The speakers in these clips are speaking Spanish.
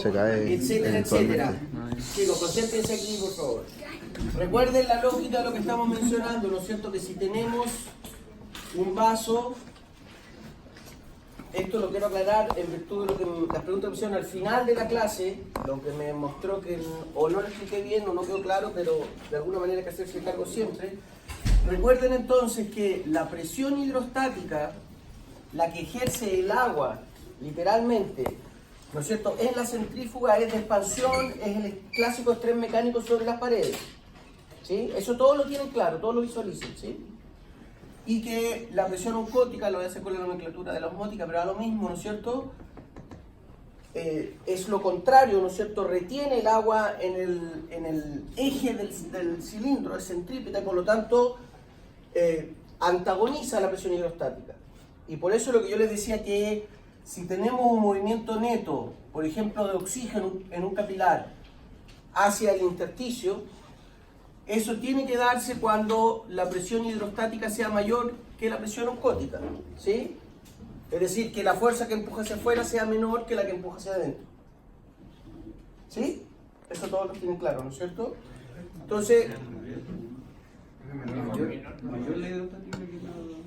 se cae etcétera, eventualmente. etcétera. Chicos, concéntrense aquí, por favor. Recuerden la lógica de lo que estamos mencionando, ¿no es cierto? Que si tenemos un vaso, esto lo quiero aclarar en virtud de lo que las preguntas que me hicieron al final de la clase, lo que me mostró que o no lo expliqué bien o no quedó claro, pero de alguna manera hay que hacerse cargo siempre. Recuerden entonces que la presión hidrostática, la que ejerce el agua, literalmente, ¿no es cierto?, en la centrífuga es de expansión, es el clásico estrés mecánico sobre las paredes. ¿Sí? Eso todos lo tienen claro, todos lo visualizan, ¿sí? Y que la presión oncótica, lo voy a hacer con la nomenclatura de la osmótica, pero a lo mismo, ¿no es cierto? Es lo contrario, ¿no es cierto? Retiene el agua en el eje del cilindro, es centrípeta, por lo tanto, antagoniza la presión hidrostática. Y por eso lo que yo les decía que si tenemos un movimiento neto, por ejemplo, de oxígeno en un capilar hacia el intersticio, eso tiene que darse cuando la presión hidrostática sea mayor que la presión oncótica, ¿sí? Es decir, que la fuerza que empuja hacia afuera sea menor que la que empuja hacia adentro. ¿Sí? Eso todos lo tienen claro, ¿no es cierto? Entonces... ¿Mayor la hidrostática que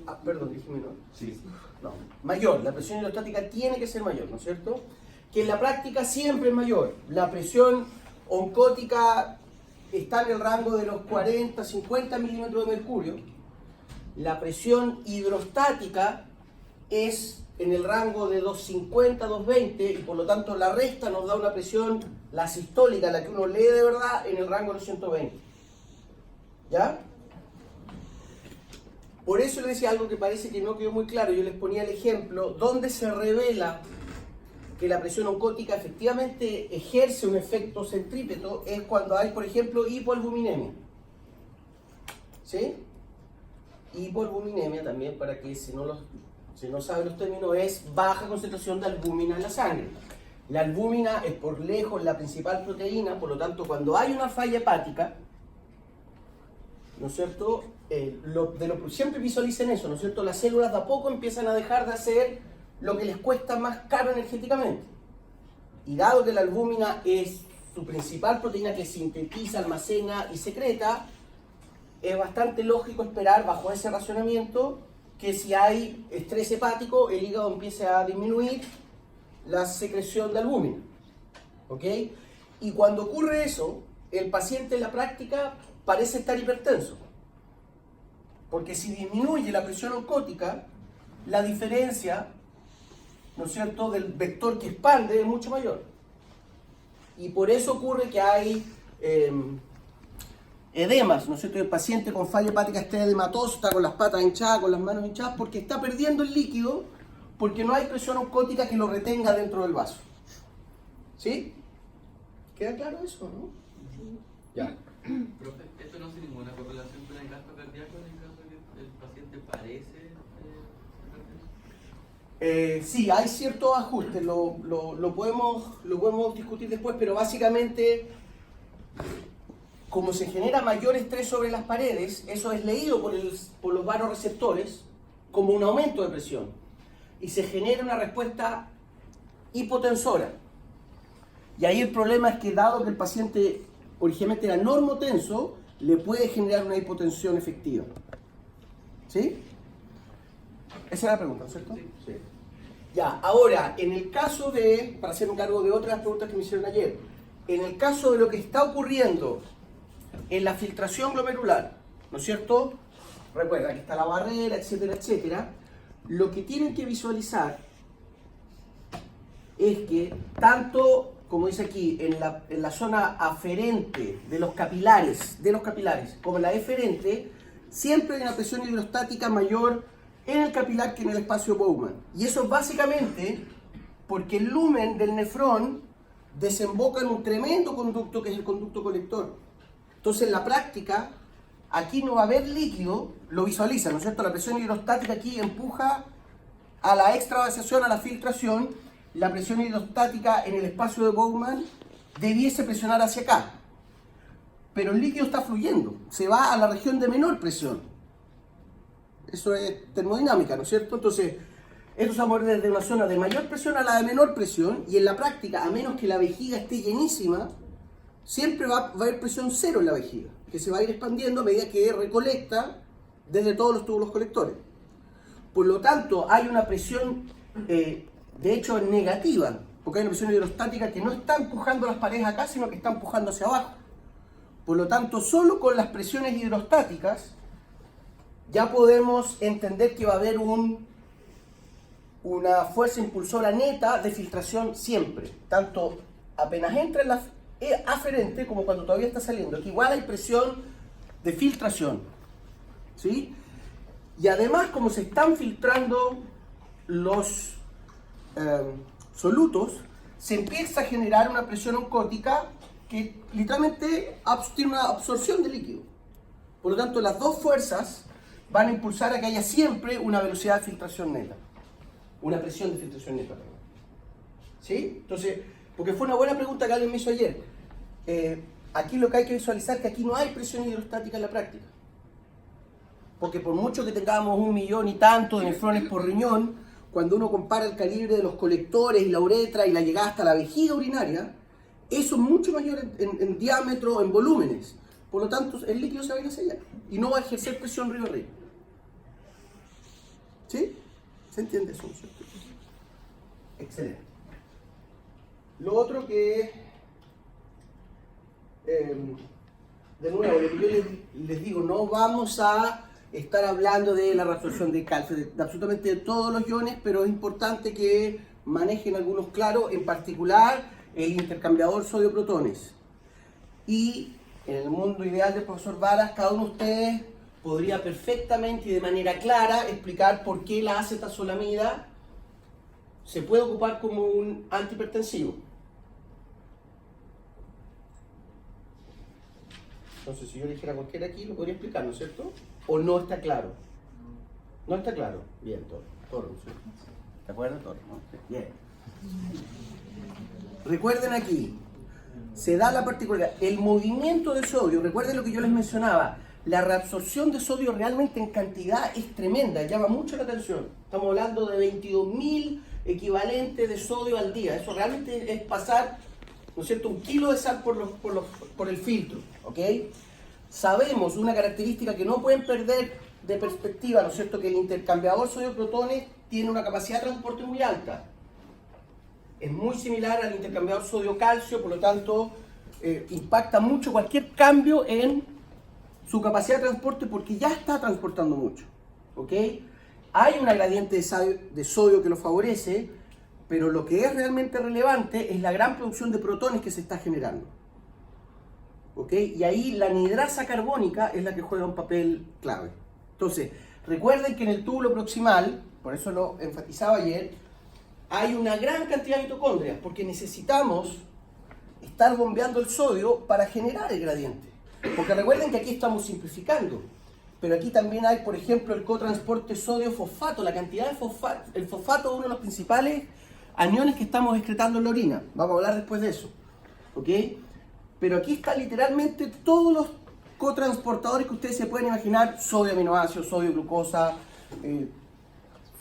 la...? Perdón, dije menor. Sí. No, mayor. La presión hidrostática tiene que ser mayor, ¿no es cierto? Que en la práctica siempre es mayor. La presión oncótica está en el rango de los 40, 50 milímetros de mercurio. La presión hidrostática es en el rango de 250, 220 y por lo tanto la resta nos da una presión, la sistólica, la que uno lee de verdad, en el rango de los 120. ¿Ya? Por eso les decía algo que parece que no quedó muy claro. Yo les ponía el ejemplo donde se revela que la presión oncótica efectivamente ejerce un efecto centrípeto es cuando hay, por ejemplo, hipoalbuminemia. ¿Sí? Hipoalbuminemia también, para que si no saben los términos, es baja concentración de albúmina en la sangre. La albúmina es por lejos la principal proteína, por lo tanto, cuando hay una falla hepática, ¿no es cierto? Siempre visualicen eso, ¿no es cierto? Las células de a poco empiezan a dejar de hacer lo que les cuesta más caro energéticamente. Y dado que la albúmina es su principal proteína que sintetiza, almacena y secreta, es bastante lógico esperar bajo ese razonamiento que si hay estrés hepático, el hígado empiece a disminuir la secreción de albúmina. ¿Ok? Y cuando ocurre eso, el paciente en la práctica parece estar hipertenso. Porque si disminuye la presión oncótica, la diferencia, ¿no es cierto?, del vector que expande es mucho mayor. Y por eso ocurre que hay edemas, ¿no es cierto? El paciente con falla hepática está edematoso, está con las patas hinchadas, con las manos hinchadas, porque está perdiendo el líquido, porque no hay presión oncótica que lo retenga dentro del vaso. ¿Sí? ¿Queda claro eso, no? Ya. Profe, ¿esto no hace ninguna correlación con el gasto cardíaco en el caso de que el paciente parece Sí, hay ciertos ajustes, lo podemos discutir después, pero básicamente, como se genera mayor estrés sobre las paredes, eso es leído por los vasoreceptores como un aumento de presión. Y se genera una respuesta hipotensora. Y ahí el problema es que dado que el paciente originalmente era normotenso, le puede generar una hipotensión efectiva. ¿Sí? Esa era la pregunta, ¿cierto? Sí. Ya, ahora, en el caso de, para hacer un cargo de otras preguntas que me hicieron ayer, en el caso de lo que está ocurriendo en la filtración glomerular, ¿no es cierto? Recuerda, aquí está la barrera, etcétera, etcétera. Lo que tienen que visualizar es que tanto, como dice aquí, en la zona aferente de los capilares, como en la eferente, siempre hay una presión hidrostática mayor en el capilar que en el espacio Bowman. Y eso es básicamente porque el lumen del nefrón desemboca en un tremendo conducto que es el conducto colector. Entonces en la práctica, aquí no va a haber líquido, lo visualizan, ¿no es cierto? La presión hidrostática aquí empuja a la extravasación, a la filtración. La presión hidrostática en el espacio de Bowman debiese presionar hacia acá. Pero el líquido está fluyendo, se va a la región de menor presión. Eso es termodinámica, ¿no es cierto? Entonces, Esto se va a mover desde una zona de mayor presión a la de menor presión, y en la práctica, a menos que la vejiga esté llenísima, siempre va a haber presión cero en la vejiga, que se va a ir expandiendo a medida que recolecta desde todos los túbulos colectores. Por lo tanto, hay una presión, de hecho, negativa, porque hay una presión hidrostática que no está empujando las paredes acá, sino que está empujando hacia abajo. Por lo tanto, solo con las presiones hidrostáticas ya podemos entender que va a haber una fuerza impulsora neta de filtración siempre, tanto apenas entra en la aferente como cuando todavía está saliendo, que igual hay presión de filtración, ¿sí? Y además, como se están filtrando los solutos, se empieza a generar una presión oncótica que literalmente tiene una absorción de líquido. Por lo tanto, las dos fuerzas van a impulsar a que haya siempre una velocidad de filtración neta. Una presión de filtración neta, perdón. ¿Sí? Entonces, porque fue una buena pregunta que alguien me hizo ayer. Aquí lo que hay que visualizar es que aquí no hay presión hidrostática en la práctica. Porque por mucho que tengamos 1 millón y tanto de nefrones por riñón, cuando uno compara el calibre de los colectores y la uretra y la llegada hasta la vejiga urinaria, eso es mucho mayor en diámetro, en volúmenes. Por lo tanto, el líquido se va a ir hacia allá y no va a ejercer presión río arriba. ¿Sí? ¿Se entiende eso? ¿Cierto? Excelente. Lo otro que, de nuevo, lo que yo les digo, no vamos a estar hablando de la reabsorción de calcio, de absolutamente todos los iones, pero es importante que manejen algunos claros, en particular el intercambiador sodio-protones. Y en el mundo ideal del profesor Varas, cada uno de ustedes podría perfectamente y de manera clara explicar por qué la acetazolamida se puede ocupar como un antihipertensivo. Entonces, si yo le dijera cualquiera aquí, lo podría explicar, ¿no es cierto? ¿O no está claro? ¿No está claro? Bien, Toro, ¿sí? ¿De acuerdo, Toro? Bien. Recuerden aquí, se da la particularidad, el movimiento de sodio, recuerden lo que yo les mencionaba, la reabsorción de sodio realmente en cantidad es tremenda, llama mucho la atención. Estamos hablando de 22.000 equivalentes de sodio al día. Eso realmente es pasar, ¿no es cierto?, 1 kilo de sal por el filtro, ¿ok? Sabemos una característica que no pueden perder de perspectiva, ¿no es cierto?, que el intercambiador sodio-protones tiene una capacidad de transporte muy alta. Es muy similar al intercambiador sodio-calcio, por lo tanto, impacta mucho cualquier cambio en su capacidad de transporte porque ya está transportando mucho, ¿ok? Hay una gradiente de sodio que lo favorece, pero lo que es realmente relevante es la gran producción de protones que se está generando, ¿ok? Y ahí la anidrasa carbónica es la que juega un papel clave. Entonces, recuerden que en el túbulo proximal, por eso lo enfatizaba ayer, hay una gran cantidad de mitocondrias, porque necesitamos estar bombeando el sodio para generar el gradiente. Porque recuerden que aquí estamos simplificando, pero aquí también hay, por ejemplo, el cotransporte sodio-fosfato, la cantidad de fosfato. El fosfato es uno de los principales aniones que estamos excretando en la orina. Vamos a hablar después de eso, ¿ok? Pero aquí está literalmente todos los cotransportadores que ustedes se pueden imaginar: sodio aminoácido, sodio glucosa,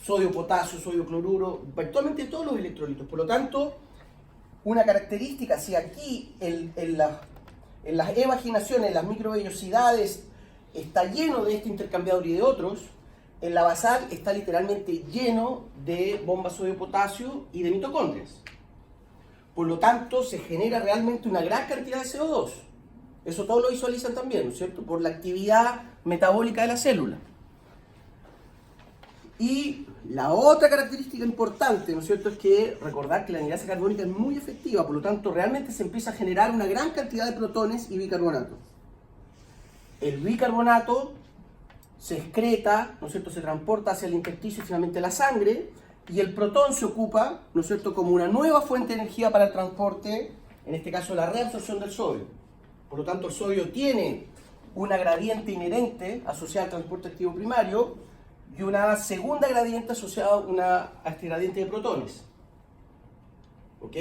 sodio potasio, sodio cloruro, virtualmente todos los electrolitos. Por lo tanto, una característica, si aquí en las evaginaciones, en las microvellosidades, está lleno de este intercambiador y de otros, en la basal está literalmente lleno de bombas sodio-potasio y de mitocondrias. Por lo tanto, se genera realmente una gran cantidad de CO2. Eso todos lo visualizan también, ¿no es cierto?, por la actividad metabólica de la célula. Y la otra característica importante, ¿no es cierto?, es que recordar que la anidrasa carbónica es muy efectiva, por lo tanto realmente se empieza a generar una gran cantidad de protones y bicarbonato. El bicarbonato se excreta, ¿no es cierto?, se transporta hacia el intersticio y finalmente la sangre, y el protón se ocupa, ¿no es cierto?, como una nueva fuente de energía para el transporte, en este caso la reabsorción del sodio. Por lo tanto, el sodio tiene una gradiente inherente asociada al transporte activo primario, y una segunda gradiente asociada a este gradiente de protones, ¿ok?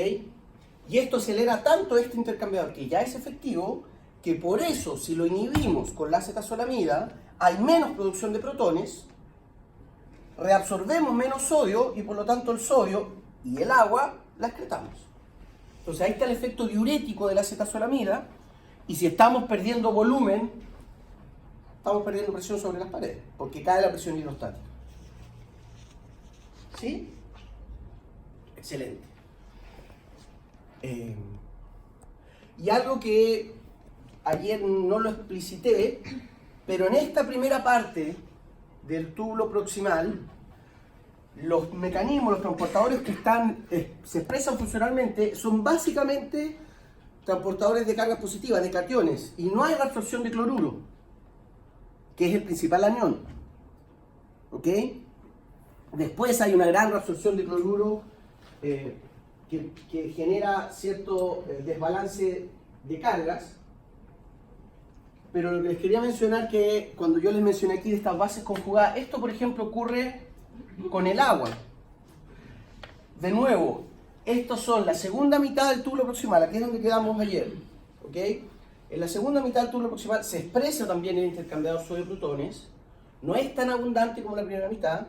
Y esto acelera tanto este intercambiador, que ya es efectivo, que por eso, si lo inhibimos con la acetazolamida, hay menos producción de protones reabsorbemos menos sodio y por lo tanto el sodio y el agua la excretamos. Entonces ahí está el efecto diurético de la acetazolamida, y si estamos perdiendo volumen, estamos perdiendo presión sobre las paredes, porque cae la presión hidrostática. ¿Sí? Excelente. Y algo que ayer no lo explicité, pero en esta primera parte del túbulo proximal, los mecanismos, los transportadores que se expresan funcionalmente son básicamente transportadores de cargas positivas, de cationes, y no hay reabsorción de cloruro, que es el principal anión. ¿Ok? Después hay una gran reabsorción de cloruro que genera cierto desbalance de cargas. Pero les quería mencionar que cuando yo les mencioné aquí de estas bases conjugadas, esto por ejemplo ocurre con el agua. De nuevo, estos son la segunda mitad del túbulo proximal, aquí es donde quedamos ayer. ¿Ok? En la segunda mitad del túbulo proximal se expresa también el intercambiador sodio-protones. No es tan abundante como la primera mitad,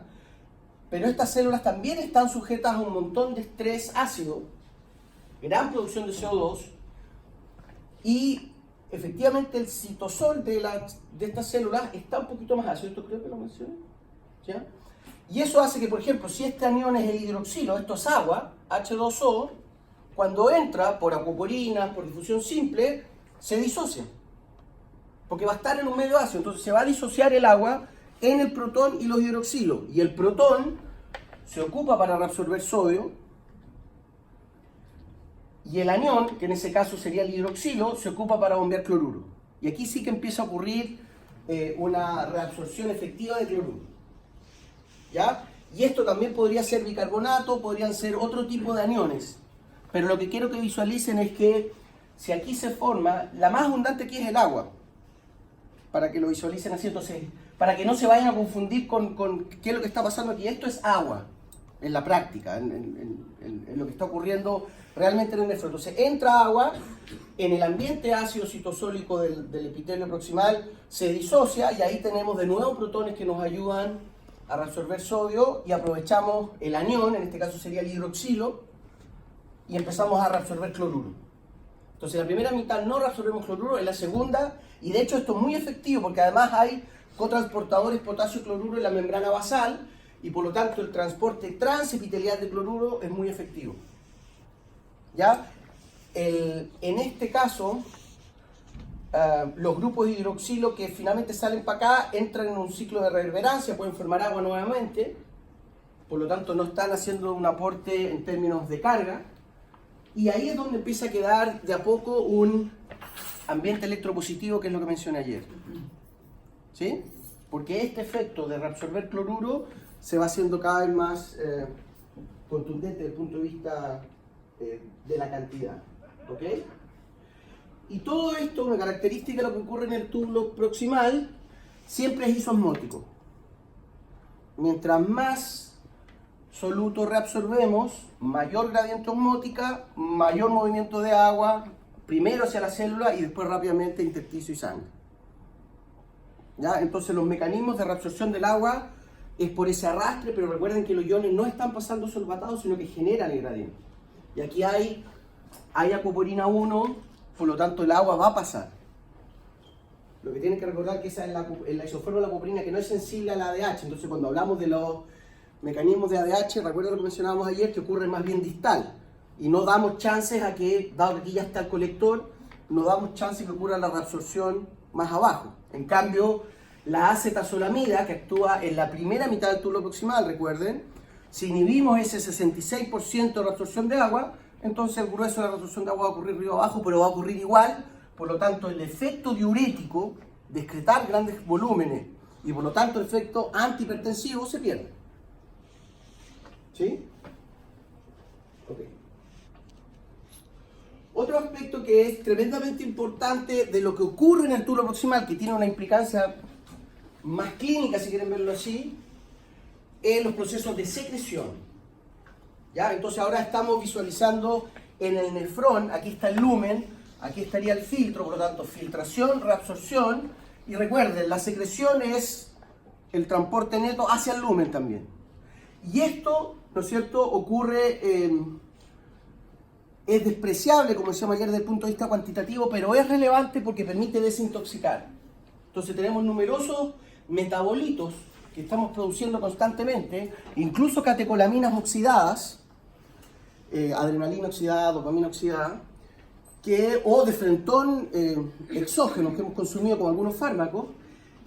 pero estas células también están sujetas a un montón de estrés ácido, gran producción de CO2, y efectivamente el citosol de estas células está un poquito más ácido, esto creo que lo mencioné, ¿ya? Y eso hace que, por ejemplo, si este anión es el hidroxilo, esto es agua, H2O, cuando entra por acuaporinas, por difusión simple, se disocia, porque va a estar en un medio ácido, entonces se va a disociar el agua en el protón y los hidroxilos, y el protón se ocupa para reabsorber sodio, y el anión, que en ese caso sería el hidroxilo, se ocupa para bombear cloruro. Y aquí sí que empieza a ocurrir una reabsorción efectiva de cloruro. ¿Ya? Y esto también podría ser bicarbonato, podrían ser otro tipo de aniones. Pero lo que quiero que visualicen es que si aquí se forma, la más abundante aquí es el agua. Para que lo visualicen así, entonces, para que no se vayan a confundir con qué es lo que está pasando aquí. Esto es agua, en la práctica, en lo que está ocurriendo realmente en el nefro. Entonces entra agua, en el ambiente ácido citosólico del epitelio proximal se disocia, y ahí tenemos de nuevo protones que nos ayudan a reabsorber sodio, y aprovechamos el anión, en este caso sería el hidroxilo, y empezamos a reabsorber cloruro. Entonces en la primera mitad no reabsorbemos cloruro, en la segunda, y de hecho esto es muy efectivo porque además hay cotransportadores potasio-cloruro en la membrana basal, y por lo tanto el transporte transepitelial de cloruro es muy efectivo. ¿Ya? En este caso, los grupos de hidroxilo que finalmente salen para acá entran en un ciclo de reverberancia, pueden formar agua nuevamente, por lo tanto no están haciendo un aporte en términos de carga, y ahí es donde empieza a quedar de a poco un ambiente electropositivo, que es lo que mencioné ayer. ¿Sí? Porque este efecto de reabsorber cloruro se va haciendo cada vez más contundente desde el punto de vista de la cantidad. ¿Ok? Y todo esto, una característica de lo que ocurre en el túbulo proximal, siempre es isosmótico. Mientras más soluto reabsorbemos, mayor gradiente osmótica, mayor movimiento de agua, primero hacia la célula y después rápidamente intersticio y sangre. ¿Ya? Entonces los mecanismos de reabsorción del agua es por ese arrastre, pero recuerden que los iones no están pasando solvatados, sino que generan el gradiente. Y aquí hay acuaporina 1, por lo tanto el agua va a pasar. Lo que tienen que recordar es que esa es la isoforma de la acuaporina que no es sensible a la ADH. Entonces cuando hablamos de los mecanismos de ADH, recuerden lo que mencionábamos ayer, que ocurre más bien distal. Y no damos chances a que, dado que aquí ya está el colector, no damos chances que ocurra la reabsorción más abajo. En cambio, la acetazolamida, que actúa en la primera mitad del túbulo proximal, recuerden, si inhibimos ese 66% de reabsorción de agua, entonces el grueso de la reabsorción de agua va a ocurrir río abajo, pero va a ocurrir igual. Por lo tanto, el efecto diurético de excretar grandes volúmenes y por lo tanto el efecto antihipertensivo se pierde. ¿Sí? Ok. Otro aspecto que es tremendamente importante de lo que ocurre en el túbulo proximal, que tiene una implicancia más clínica, si quieren verlo así, es los procesos de secreción. ¿Ya? Entonces ahora estamos visualizando en el nefrón, aquí está el lumen, aquí estaría el filtro, por lo tanto filtración, reabsorción, y recuerden, la secreción es el transporte neto hacia el lumen también. Y esto, ¿no es cierto?, ocurre, es despreciable, como decíamos ayer, desde el punto de vista cuantitativo, pero es relevante porque permite desintoxicar. Entonces tenemos numerosos metabolitos que estamos produciendo constantemente, incluso catecolaminas oxidadas, adrenalina oxidada, dopamina oxidada, o de frentón exógenos que hemos consumido con algunos fármacos,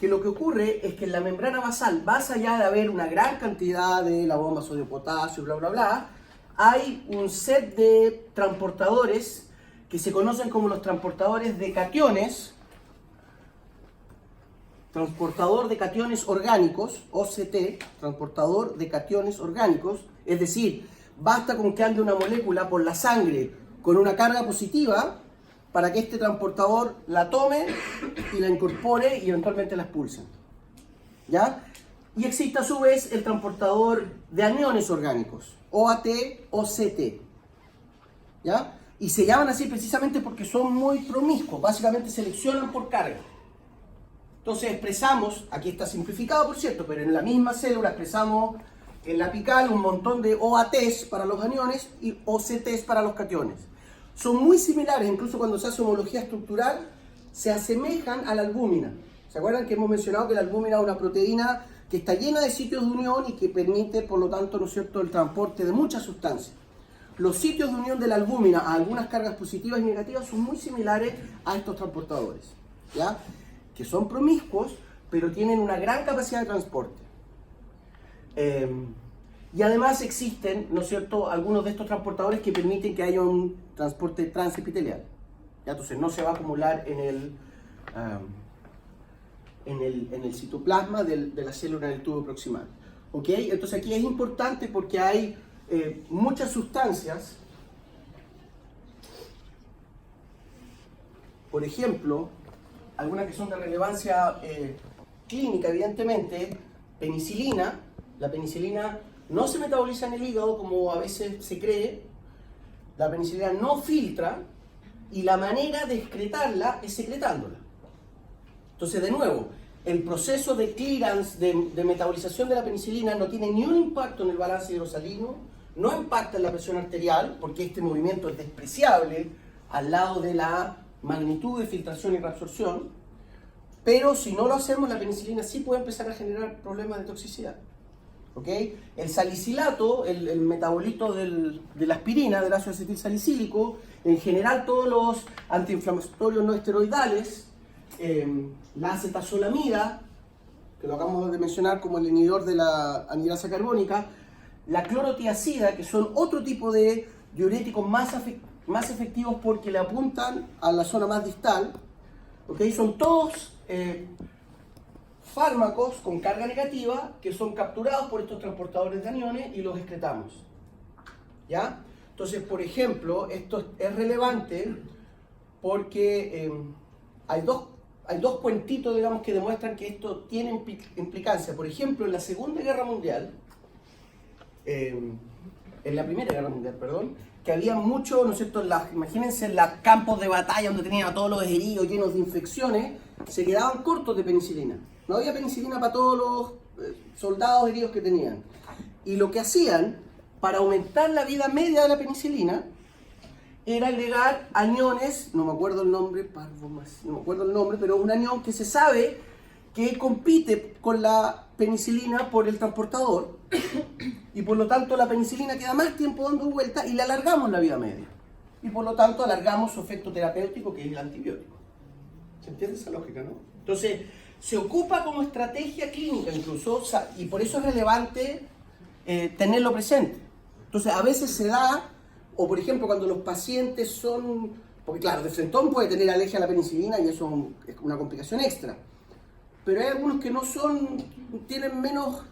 que lo que ocurre es que en la membrana basal, más allá de haber una gran cantidad de la bomba sodio-potasio, bla, bla, bla, hay un set de transportadores que se conocen como los transportadores de cationes, transportador de cationes orgánicos, OCT, transportador de cationes orgánicos, es decir, basta con que ande una molécula por la sangre con una carga positiva para que este transportador la tome y la incorpore y eventualmente la expulse. ¿Ya? Y existe a su vez el transportador de aniones orgánicos, OAT, OCT. ¿Ya? Y se llaman así precisamente porque son muy promiscuos, básicamente seleccionan por carga. Entonces expresamos, aquí está simplificado por cierto, pero en la misma célula expresamos en la apical un montón de OATs para los aniones y OCTs para los cationes. Son muy similares, incluso cuando se hace homología estructural, se asemejan a la albúmina. ¿Se acuerdan que hemos mencionado que la albúmina es una proteína que está llena de sitios de unión y que permite, por lo tanto, ¿no es cierto?, el transporte de muchas sustancias? Los sitios de unión de la albúmina a algunas cargas positivas y negativas son muy similares a estos transportadores, ¿ya?, que son promiscuos, pero tienen una gran capacidad de transporte. Y además existen, ¿no es cierto?, algunos de estos transportadores que permiten que haya un transporte transepitelial. ¿Ya? Entonces no se va a acumular en el citoplasma de la célula en el tubo proximal. ¿Ok? Entonces aquí es importante porque hay muchas sustancias, por ejemplo, algunas que son de relevancia clínica, evidentemente, penicilina. La penicilina no se metaboliza en el hígado como a veces se cree, la penicilina no filtra y la manera de excretarla es secretándola. Entonces, de nuevo, el proceso de clearance, de metabolización de la penicilina no tiene ni un impacto en el balance hidrosalino, no impacta en la presión arterial, porque este movimiento es despreciable al lado de la magnitud de filtración y reabsorción, pero si no lo hacemos, la penicilina sí puede empezar a generar problemas de toxicidad. ¿Okay? El salicilato, el metabolito de la aspirina, del ácido acetil salicílico, en general todos los antiinflamatorios no esteroidales, la acetazolamida, que lo acabamos de mencionar como el inhibidor de la anhidrasa carbónica, la clorotiazida, que son otro tipo de diuréticos más efectivos porque le apuntan a la zona más distal, ¿okay? Son todos fármacos con carga negativa que son capturados por estos transportadores de aniones y los excretamos. ¿Ya? Entonces, por ejemplo, esto es relevante porque hay dos cuentitos, digamos, que demuestran que esto tiene implicancia. Por ejemplo, en la Segunda Guerra Mundial, en la Primera Guerra Mundial, perdón, que había mucho, ¿no es cierto?, imagínense los campos de batalla donde tenían a todos los heridos llenos de infecciones, se quedaban cortos de penicilina. No había penicilina para todos los soldados heridos que tenían. Y lo que hacían, para aumentar la vida media de la penicilina, era agregar aniones, no me acuerdo el nombre, pero un anión que se sabe que compite con la penicilina por el transportador, y por lo tanto la penicilina queda más tiempo dando vuelta y le alargamos la vida media. Y por lo tanto alargamos su efecto terapéutico, que es el antibiótico. ¿Se entiende esa lógica, no? Entonces, se ocupa como estrategia clínica incluso, y por eso es relevante tenerlo presente. Entonces, a veces se da, o por ejemplo, cuando los pacientes son, porque claro, de frentón puede tener alergia a la penicilina y eso es una complicación extra. Pero hay algunos que no son, tienen menos,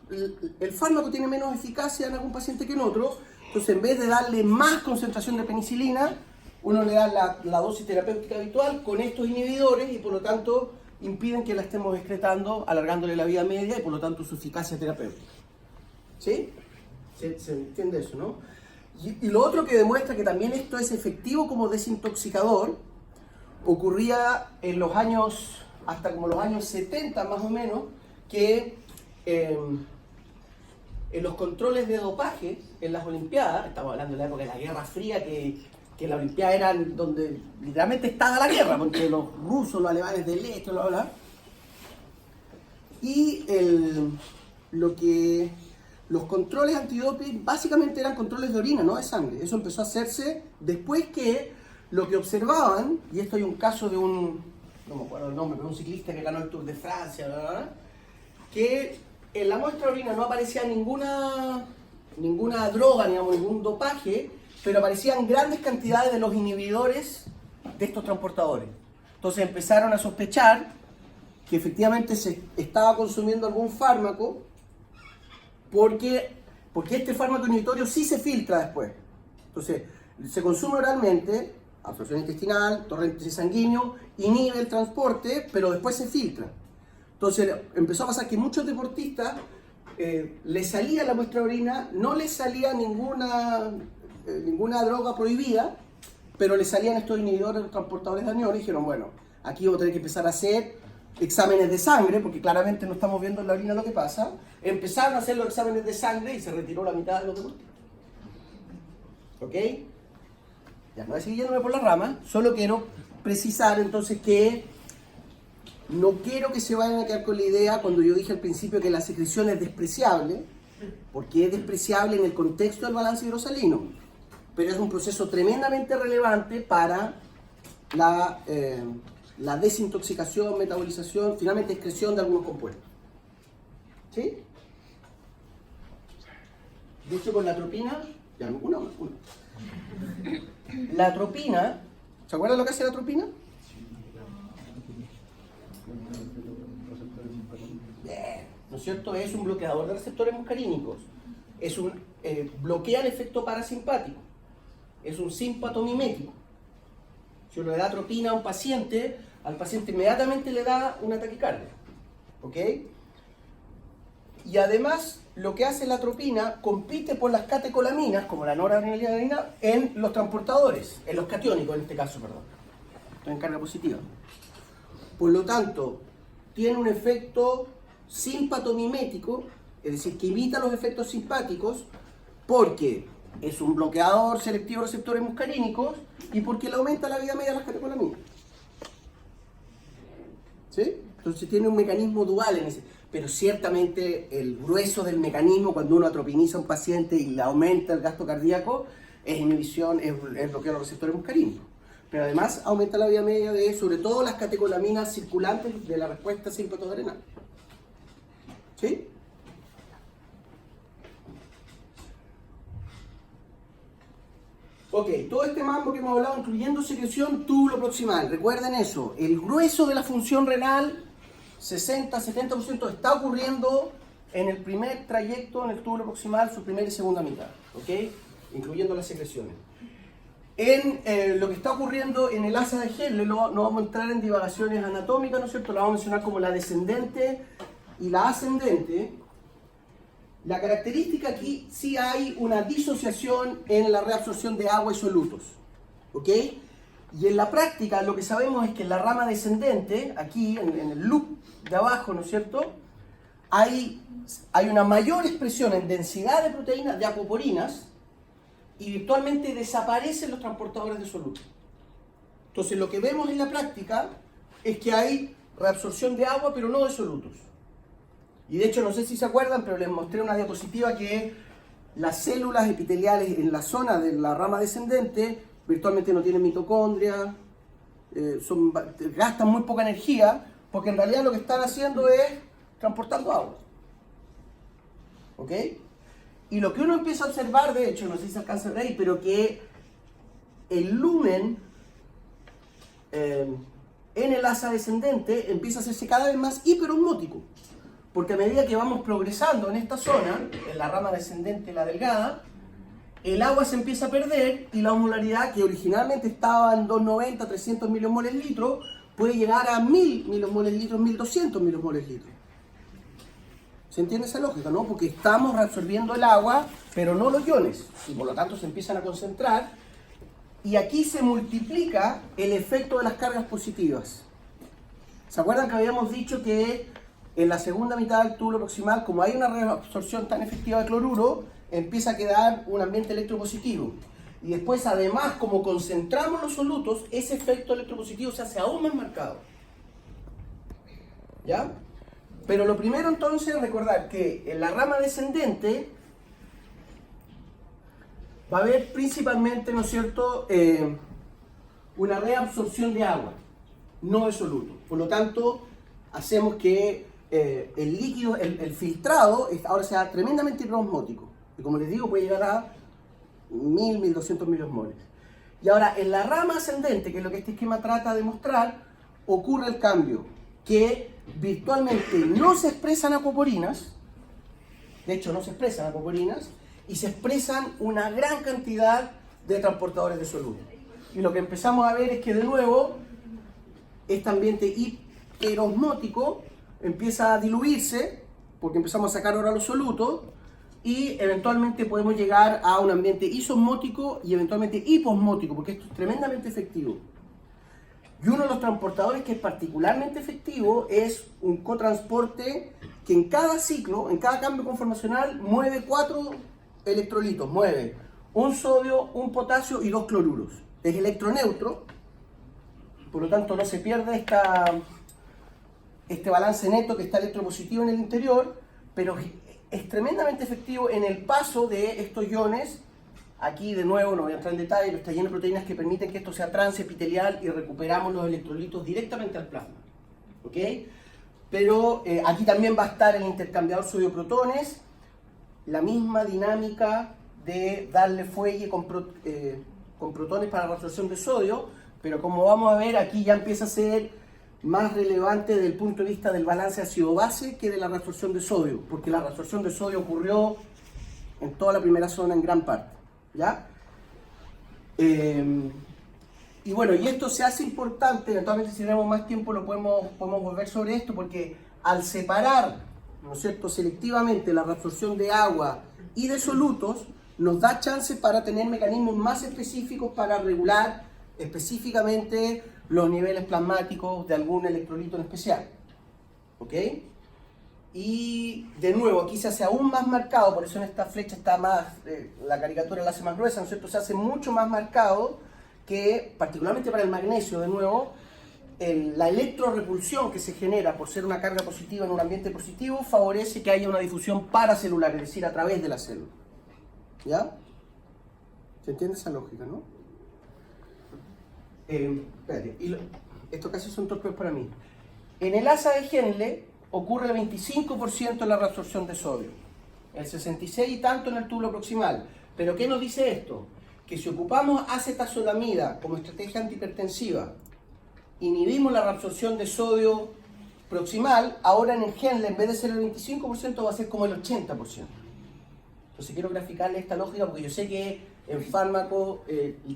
el fármaco tiene menos eficacia en algún paciente que en otro. Entonces, en vez de darle más concentración de penicilina, uno le da la dosis terapéutica habitual con estos inhibidores y por lo tanto impiden que la estemos excretando, alargándole la vida media y por lo tanto su eficacia terapéutica. ¿Sí? ¿Se entiende eso, no? Y lo otro que demuestra que también esto es efectivo como desintoxicador, ocurría en los años, hasta como los años 70 más o menos, que en los controles de dopaje en las Olimpiadas, estamos hablando de la época de la Guerra Fría, que la Olimpiada era donde literalmente estaba la guerra, porque los rusos, los alemanes del este, bla, bla, bla. Y los controles antidoping básicamente eran controles de orina, no de sangre. Eso empezó a hacerse después que lo que observaban, y esto hay un caso de no me acuerdo el nombre, pero un ciclista que ganó el Tour de Francia, bla, bla, bla, que en la muestra de orina no aparecía ninguna droga, digamos, ningún dopaje, pero aparecían grandes cantidades de los inhibidores de estos transportadores. Entonces empezaron a sospechar que efectivamente se estaba consumiendo algún fármaco porque este fármaco inhibitorio sí se filtra después. Entonces, se consume oralmente, absorción intestinal, torrente sanguíneo, inhibe el transporte, pero después se filtra. Entonces, empezó a pasar que muchos deportistas les salía la muestra de orina, no les salía ninguna droga prohibida, pero les salían estos inhibidores, los transportadores de aniones, y dijeron, bueno, aquí vamos a tener que empezar a hacer exámenes de sangre, porque claramente no estamos viendo en la orina lo que pasa. Empezaron a hacer los exámenes de sangre y se retiró la mitad de los deportistas. ¿Ok? Ya no voy a seguir yéndome por la rama, solo quiero precisar entonces que no quiero que se vayan a quedar con la idea cuando yo dije al principio que la secreción es despreciable, porque es despreciable en el contexto del balance hidrosalino, pero es un proceso tremendamente relevante para la desintoxicación, metabolización, finalmente excreción de algunos compuestos. ¿Sí? De hecho, con la atropina, ya, una. La atropina, ¿se acuerdan lo que hace la atropina? ¿No es cierto? Es un bloqueador de receptores muscarínicos. Bloquea el efecto parasimpático. Es un simpatomimético. Si uno le da atropina a un paciente, al paciente inmediatamente le da una taquicardia. ¿Ok? Y además, lo que hace la atropina, compite por las catecolaminas, como la noradrenalina, en los transportadores, en los catiónicos en este caso, perdón. Estoy en carga positiva. Por lo tanto, tiene un efecto simpatomimético, es decir, que imita los efectos simpáticos, porque es un bloqueador selectivo de receptores muscarínicos y porque le aumenta la vida media de las catecolaminas. ¿Sí? Entonces tiene un mecanismo dual en ese. Pero ciertamente el grueso del mecanismo cuando uno atropiniza a un paciente y le aumenta el gasto cardíaco es inhibición, es bloqueo de los receptores muscarínicos. Pero además aumenta la vida media de, sobre todo, las catecolaminas circulantes de la respuesta simpatodrenal. ¿Sí? Ok, todo este mambo que hemos hablado, incluyendo secreción, túbulo proximal. Recuerden eso, el grueso de la función renal, 60-70%, está ocurriendo en el primer trayecto en el túbulo proximal, su primera y segunda mitad, ¿ok? Incluyendo las secreciones. En lo que está ocurriendo en el asa de Henle, no vamos a entrar en divagaciones anatómicas, ¿no es cierto? La vamos a mencionar como la descendente y la ascendente. La característica aquí, sí hay una disociación en la reabsorción de agua y solutos, ¿ok? Y en la práctica lo que sabemos es que en la rama descendente, aquí en el loop de abajo, ¿no es cierto? Hay una mayor expresión en densidad de proteínas, de acuoporinas, y virtualmente desaparecen los transportadores de solutos. Entonces lo que vemos en la práctica es que hay reabsorción de agua, pero no de solutos. Y de hecho, no sé si se acuerdan, pero les mostré una diapositiva que las células epiteliales en la zona de la rama descendente virtualmente no tienen mitocondria, gastan muy poca energía, porque en realidad lo que están haciendo es transportando agua. ¿Ok? Y lo que uno empieza a observar, de hecho, no sé si se alcanza a ver ahí, pero que el lumen en el asa descendente empieza a hacerse cada vez más hiperosmótico. Porque a medida que vamos progresando en esta zona, en la rama descendente, la delgada, el agua se empieza a perder y la osmolaridad, que originalmente estaba en 290, 300 milimoles litros, puede llegar a 1000 milimoles litros, 1200 milimoles litros. ¿Se entiende esa lógica, no? Porque estamos reabsorbiendo el agua, pero no los iones, y por lo tanto se empiezan a concentrar, y aquí se multiplica el efecto de las cargas positivas. ¿Se acuerdan que habíamos dicho que en la segunda mitad del túbulo proximal, como hay una reabsorción tan efectiva de cloruro, empieza a quedar un ambiente electropositivo. Y después, además, como concentramos los solutos, ese efecto electropositivo se hace aún más marcado. ¿Ya? Pero lo primero entonces es recordar que en la rama descendente va a haber principalmente, ¿no es cierto?, una reabsorción de agua, no de soluto. Por lo tanto, hacemos que el líquido, el filtrado, ahora sea tremendamente hiperosmótico. Y como les digo, puede llegar a 1000, 1200 miliosmoles. Y ahora, en la rama ascendente, que es lo que este esquema trata de mostrar, ocurre el cambio, que virtualmente no se expresan acuaporinas, de hecho no se expresan acuaporinas, y se expresan una gran cantidad de transportadores de soluto. Y lo que empezamos a ver es que de nuevo este ambiente hiperosmótico empieza a diluirse, porque empezamos a sacar ahora los solutos, y eventualmente podemos llegar a un ambiente isosmótico y eventualmente hiposmótico, porque esto es tremendamente efectivo. Y uno de los transportadores que es particularmente efectivo es un cotransporte que en cada ciclo, en cada cambio conformacional, mueve 4 electrolitos, mueve un sodio, un potasio y 2 cloruros. Es electroneutro, por lo tanto no se pierde este balance neto que está electropositivo en el interior, pero es tremendamente efectivo en el paso de estos iones. Aquí de nuevo no voy a entrar en detalle, pero está lleno de proteínas que permiten que esto sea transepitelial y recuperamos los electrolitos directamente al plasma. ¿Ok? Pero aquí también va a estar el intercambiador sodio-protones, la misma dinámica de darle fuelle con protones para la reabsorción de sodio, pero como vamos a ver, aquí ya empieza a ser más relevante desde el punto de vista del balance ácido-base que de la reabsorción de sodio, porque la reabsorción de sodio ocurrió en toda la primera zona en gran parte. ¿Ya? Y bueno, y esto se hace importante, eventualmente si tenemos más tiempo lo podemos volver sobre esto, porque al separar, ¿no es cierto?, selectivamente la reabsorción de agua y de solutos, nos da chance para tener mecanismos más específicos para regular específicamente los niveles plasmáticos de algún electrolito en especial. ¿Ok? Y de nuevo, aquí se hace aún más marcado, por eso en esta flecha está más, la caricatura la hace más gruesa, ¿no es cierto? Se hace mucho más marcado que, particularmente para el magnesio, de nuevo, la electrorepulsión que se genera por ser una carga positiva en un ambiente positivo favorece que haya una difusión paracelular, es decir, a través de la célula. ¿Ya? ¿Se entiende esa lógica, no? Espérate, estos casi son torpedos para mí. En el asa de Henle ocurre el 25% en la reabsorción de sodio, el 66% y tanto en el túbulo proximal. ¿Pero qué nos dice esto? Que si ocupamos acetazolamida como estrategia antihipertensiva, inhibimos la reabsorción de sodio proximal, ahora en el Henle en vez de ser el 25% va a ser como el 80%. Entonces quiero graficarle esta lógica porque yo sé que en fármacos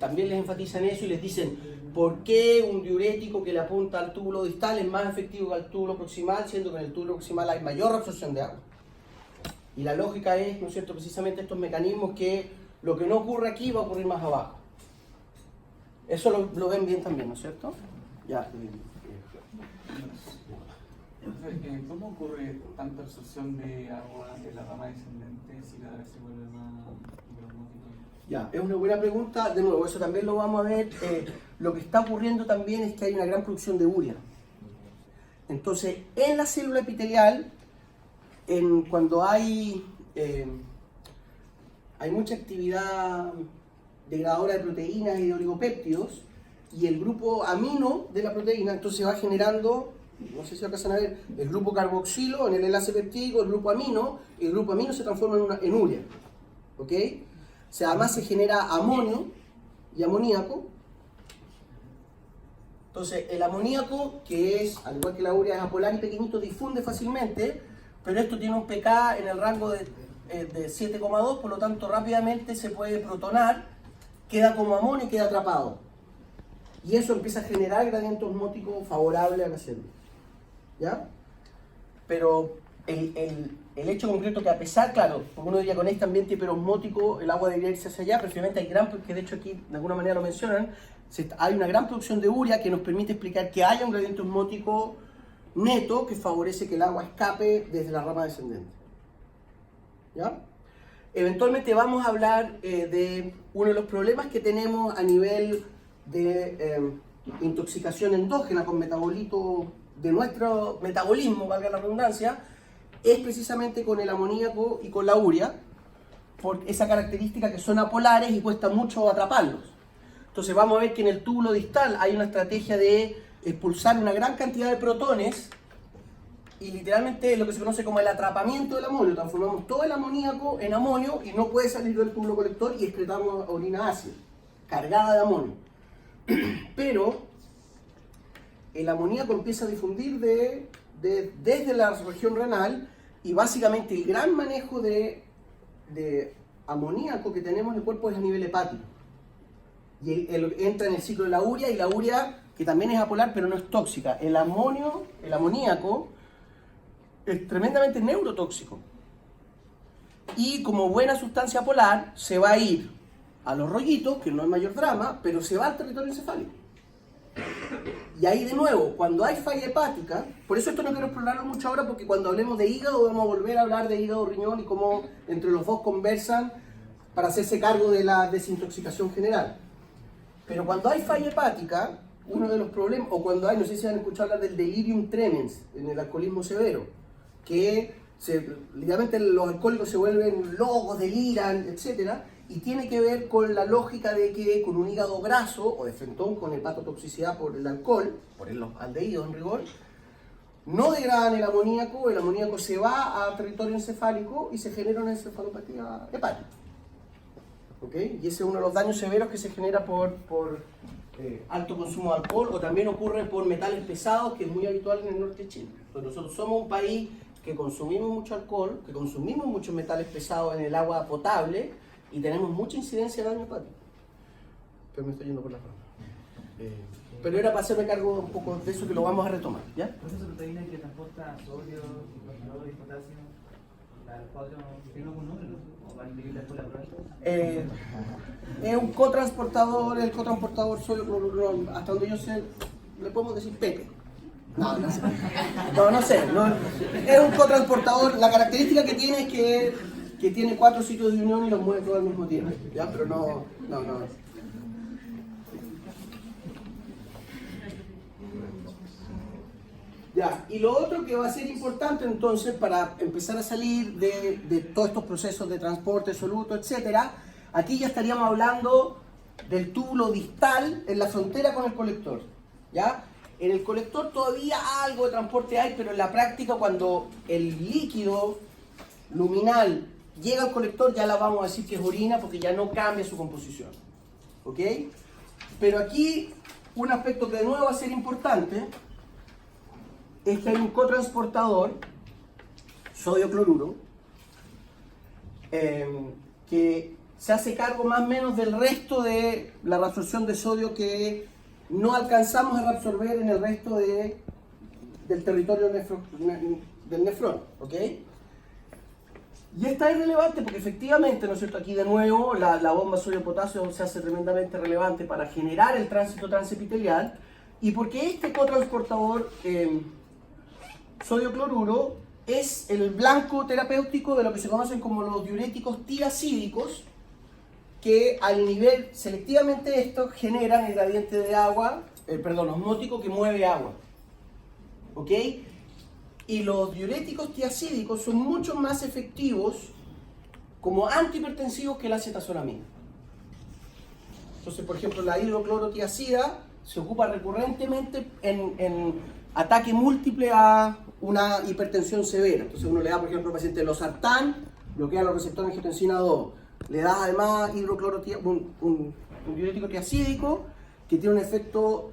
también les enfatizan eso y les dicen ¿por qué un diurético que le apunta al túbulo distal es más efectivo que al túbulo proximal, siendo que en el túbulo proximal hay mayor absorción de agua? Y la lógica es, ¿no es cierto?, precisamente estos mecanismos que lo que no ocurre aquí va a ocurrir más abajo. Eso lo ven bien también, ¿no es cierto? Ya. ¿Cómo ocurre tanta absorción de agua en la rama descendente si cada vez se vuelve más hiperosmótico? Ya, es una buena pregunta. De nuevo, eso también lo vamos a ver. Lo que está ocurriendo también es que hay una gran producción de urea. Entonces, en la célula epitelial, cuando hay mucha actividad degradadora de proteínas y de oligopéptidos, y el grupo amino de la proteína, entonces va generando, no sé si alcanzan a ver, el grupo carboxilo en el enlace peptídico, el grupo amino se transforma en urea. ¿Ok? O sea, además se genera amonio y amoníaco. Entonces, el amoníaco, que es, al igual que la urea, es apolar y pequeñito, difunde fácilmente, pero esto tiene un pK en el rango de 7,2, por lo tanto rápidamente se puede protonar, queda como amonio y queda atrapado. Y eso empieza a generar gradiente osmótico favorable a la célula. ¿Ya? Pero el hecho concreto que a pesar, claro, porque uno diría con este ambiente hiperosmótico el agua debería irse hacia allá, pero finalmente hay que de hecho aquí de alguna manera lo mencionan, hay una gran producción de urea que nos permite explicar que haya un gradiente osmótico neto que favorece que el agua escape desde la rama descendente. ¿Ya? Eventualmente vamos a hablar de uno de los problemas que tenemos a nivel de intoxicación endógena con metabolitos de nuestro metabolismo, valga la redundancia, es precisamente con el amoníaco y con la urea, por esa característica que son apolares y cuesta mucho atraparlos. Entonces vamos a ver que en el túbulo distal hay una estrategia de expulsar una gran cantidad de protones y literalmente lo que se conoce como el atrapamiento del amonio. Transformamos todo el amoníaco en amonio y no puede salir del túbulo colector y excretamos orina ácida, cargada de amonio. Pero el amoníaco empieza a difundir desde la región renal y básicamente el gran manejo de amoníaco que tenemos en el cuerpo es a nivel hepático. Y entra en el ciclo de la urea, y la urea, que también es apolar pero no es tóxica. El amoníaco es tremendamente neurotóxico. Y como buena sustancia polar se va a ir a los rollitos, que no hay mayor drama, pero se va al territorio encefálico. Y ahí de nuevo, cuando hay falla hepática, por eso esto no quiero explorarlo mucho ahora, porque cuando hablemos de hígado vamos a volver a hablar de hígado, riñón y cómo entre los dos conversan para hacerse cargo de la desintoxicación general. Pero cuando hay falla hepática, uno de los problemas, o cuando hay, no sé si han escuchado hablar del delirium tremens en el alcoholismo severo, que literalmente los alcohólicos se vuelven locos, deliran, etc. Y tiene que ver con la lógica de que con un hígado graso, o de frentón con hepatotoxicidad por el alcohol, por los aldehídos en rigor, no degradan el amoníaco se va a territorio encefálico y se genera una encefalopatía hepática. ¿Okay? Y ese es uno de los daños severos que se genera por alto consumo de alcohol, o también ocurre por metales pesados, que es muy habitual en el norte de Chile. Entonces nosotros somos un país que consumimos mucho alcohol, que consumimos muchos metales pesados en el agua potable y tenemos mucha incidencia de daño hepático. Pero me estoy yendo por la rama. Pero era para hacerme cargo un poco de eso, que lo vamos a retomar, ¿ya? ¿Cuál es esa proteína que transporta sodio, cloruro y potasio? ¿La 4 tiene algún número? ¿O va a incluir después la prueba? Es un cotransportador, el cotransportador sodio cloruro, hasta donde yo sé, le podemos decir Pepe. No sé. No sé. Es un cotransportador. La característica que tiene es que tiene 4 sitios de unión y los mueve todos al mismo tiempo. ¿Ya? Pero no. Ya, y lo otro que va a ser importante entonces para empezar a salir de todos estos procesos de transporte, soluto, etcétera, aquí ya estaríamos hablando del túbulo distal en la frontera con el colector. ¿Ya? En el colector todavía algo de transporte hay, pero en la práctica cuando el líquido luminal llega al colector ya la vamos a decir que es orina porque ya no cambia su composición. ¿Ok? Pero aquí un aspecto que de nuevo va a ser importante es que hay un cotransportador, sodio cloruro, que se hace cargo más o menos del resto de la reabsorción de sodio que no alcanzamos a reabsorber en el resto del territorio del nefrón, ¿ok? Y esta es relevante porque efectivamente, ¿no es cierto? Aquí de nuevo la bomba sodio-potasio se hace tremendamente relevante para generar el tránsito transepitelial, y porque este cotransportador sodio-cloruro es el blanco terapéutico de lo que se conocen como los diuréticos tiacídicos, que al nivel selectivamente estos generan el gradiente de agua, osmótico que mueve agua. ¿Ok? Y los diuréticos tiacídicos son mucho más efectivos como antihipertensivos que la acetazolamina. Entonces, por ejemplo, la hidroclorotiacida se ocupa recurrentemente en ataque múltiple a una hipertensión severa. Entonces uno le da, por ejemplo, al paciente losartán, bloquea los receptores de angiotensina 2. Le da además un diurético tiacídico que tiene un efecto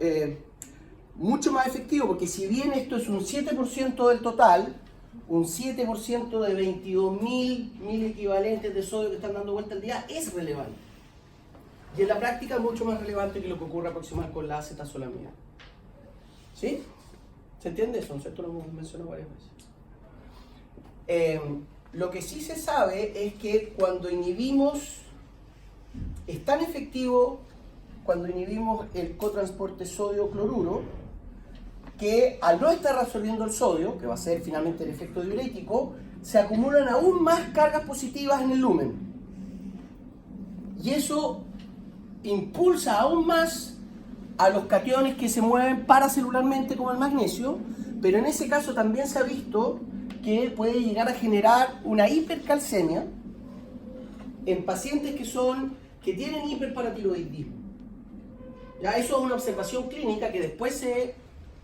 mucho más efectivo, porque si bien esto es un 7% del total, un 7% de 22.000 equivalentes de sodio que están dando vuelta al día es relevante. Y en la práctica es mucho más relevante que lo que ocurre aproximadamente con la acetazolamina. ¿Sí? ¿Se entiende eso? ¿Cierto? Lo hemos mencionado varias veces. Lo que sí se sabe es que cuando inhibimos, es tan efectivo cuando inhibimos el cotransporte sodio-cloruro, que al no estar reabsorbiendo el sodio, que va a ser finalmente el efecto diurético, se acumulan aún más cargas positivas en el lumen. Y eso impulsa aún más a los cationes que se mueven paracelularmente como el magnesio, pero en ese caso también se ha visto que puede llegar a generar una hipercalcemia en pacientes que tienen hiperparatiroidismo. Ya, eso es una observación clínica que después se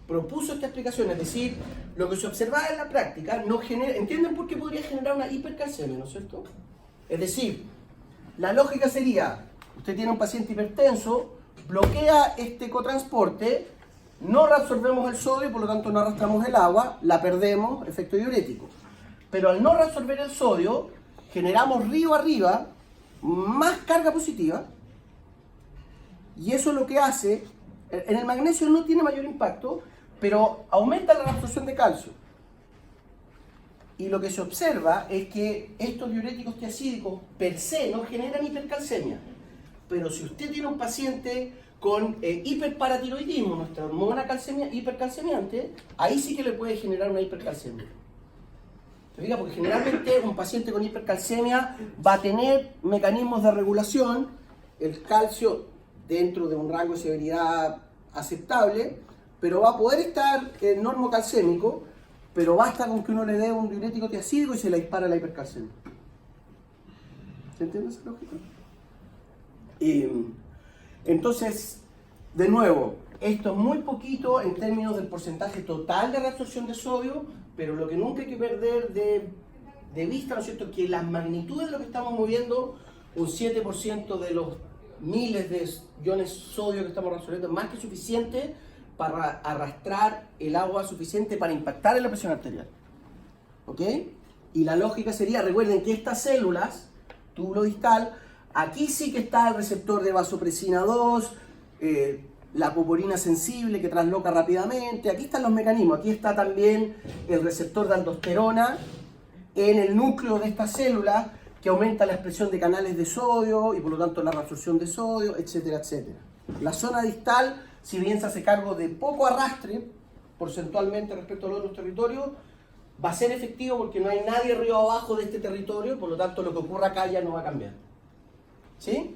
propuso esta explicación, es decir, lo que se observaba en la práctica no genera, ¿entienden por qué podría generar una hipercalcemia, no es cierto? Es decir, la lógica sería, usted tiene un paciente hipertenso, bloquea este cotransporte, no reabsorbemos el sodio y por lo tanto no arrastramos el agua, la perdemos, efecto diurético. Pero al no reabsorber el sodio, generamos río arriba más carga positiva y eso lo que hace, en el magnesio no tiene mayor impacto, pero aumenta la reabsorción de calcio. Y lo que se observa es que estos diuréticos tiacídicos per se no generan hipercalcemia. Pero si usted tiene un paciente con hiperparatiroidismo, nuestra hormona hipercalcemiante, ahí sí que le puede generar una hipercalcemia. ¿Se fija? Porque generalmente un paciente con hipercalcemia va a tener mecanismos de regulación, el calcio dentro de un rango de severidad aceptable, pero va a poder estar normocalcémico, pero basta con que uno le dé un diurético tiacídico y se le dispara la hipercalcemia. ¿Se entiende esa lógica? Entonces, de nuevo, esto es muy poquito en términos del porcentaje total de reabsorción de sodio, pero lo que nunca hay que perder de vista, ¿no es cierto?, que las magnitudes de lo que estamos moviendo, un 7% de los miles de iones sodio que estamos reabsorbiendo es más que suficiente para arrastrar el agua suficiente para impactar en la presión arterial. ¿Ok? Y la lógica sería, recuerden que estas células, túbulo distal, aquí sí que está el receptor de vasopresina 2, la apoporina sensible que transloca rápidamente, aquí están los mecanismos, aquí está también el receptor de aldosterona en el núcleo de esta célula que aumenta la expresión de canales de sodio y por lo tanto la reabsorción de sodio, etcétera, etcétera. La zona distal, si bien se hace cargo de poco arrastre porcentualmente respecto a los otros territorios, va a ser efectivo porque no hay nadie río abajo de este territorio, por lo tanto lo que ocurra acá ya no va a cambiar. ¿Sí?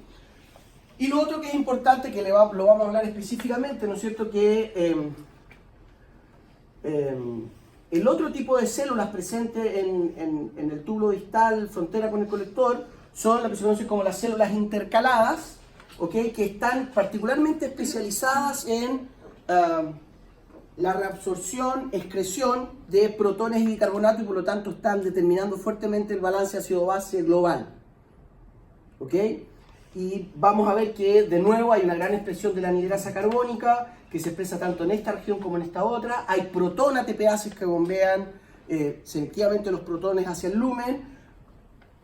Y lo otro que es importante, que lo vamos a hablar específicamente, ¿no es cierto?, que el otro tipo de células presentes en el túbulo distal, frontera con el colector, son las que se conocen como las células intercaladas, ¿okay?, que están particularmente especializadas en la reabsorción, excreción de protones y bicarbonato y por lo tanto están determinando fuertemente el balance ácido-base global. ¿Ok? Y vamos a ver que de nuevo hay una gran expresión de la anhidrasa carbónica que se expresa tanto en esta región como en esta otra. Hay protón ATPases que bombean selectivamente los protones hacia el lumen.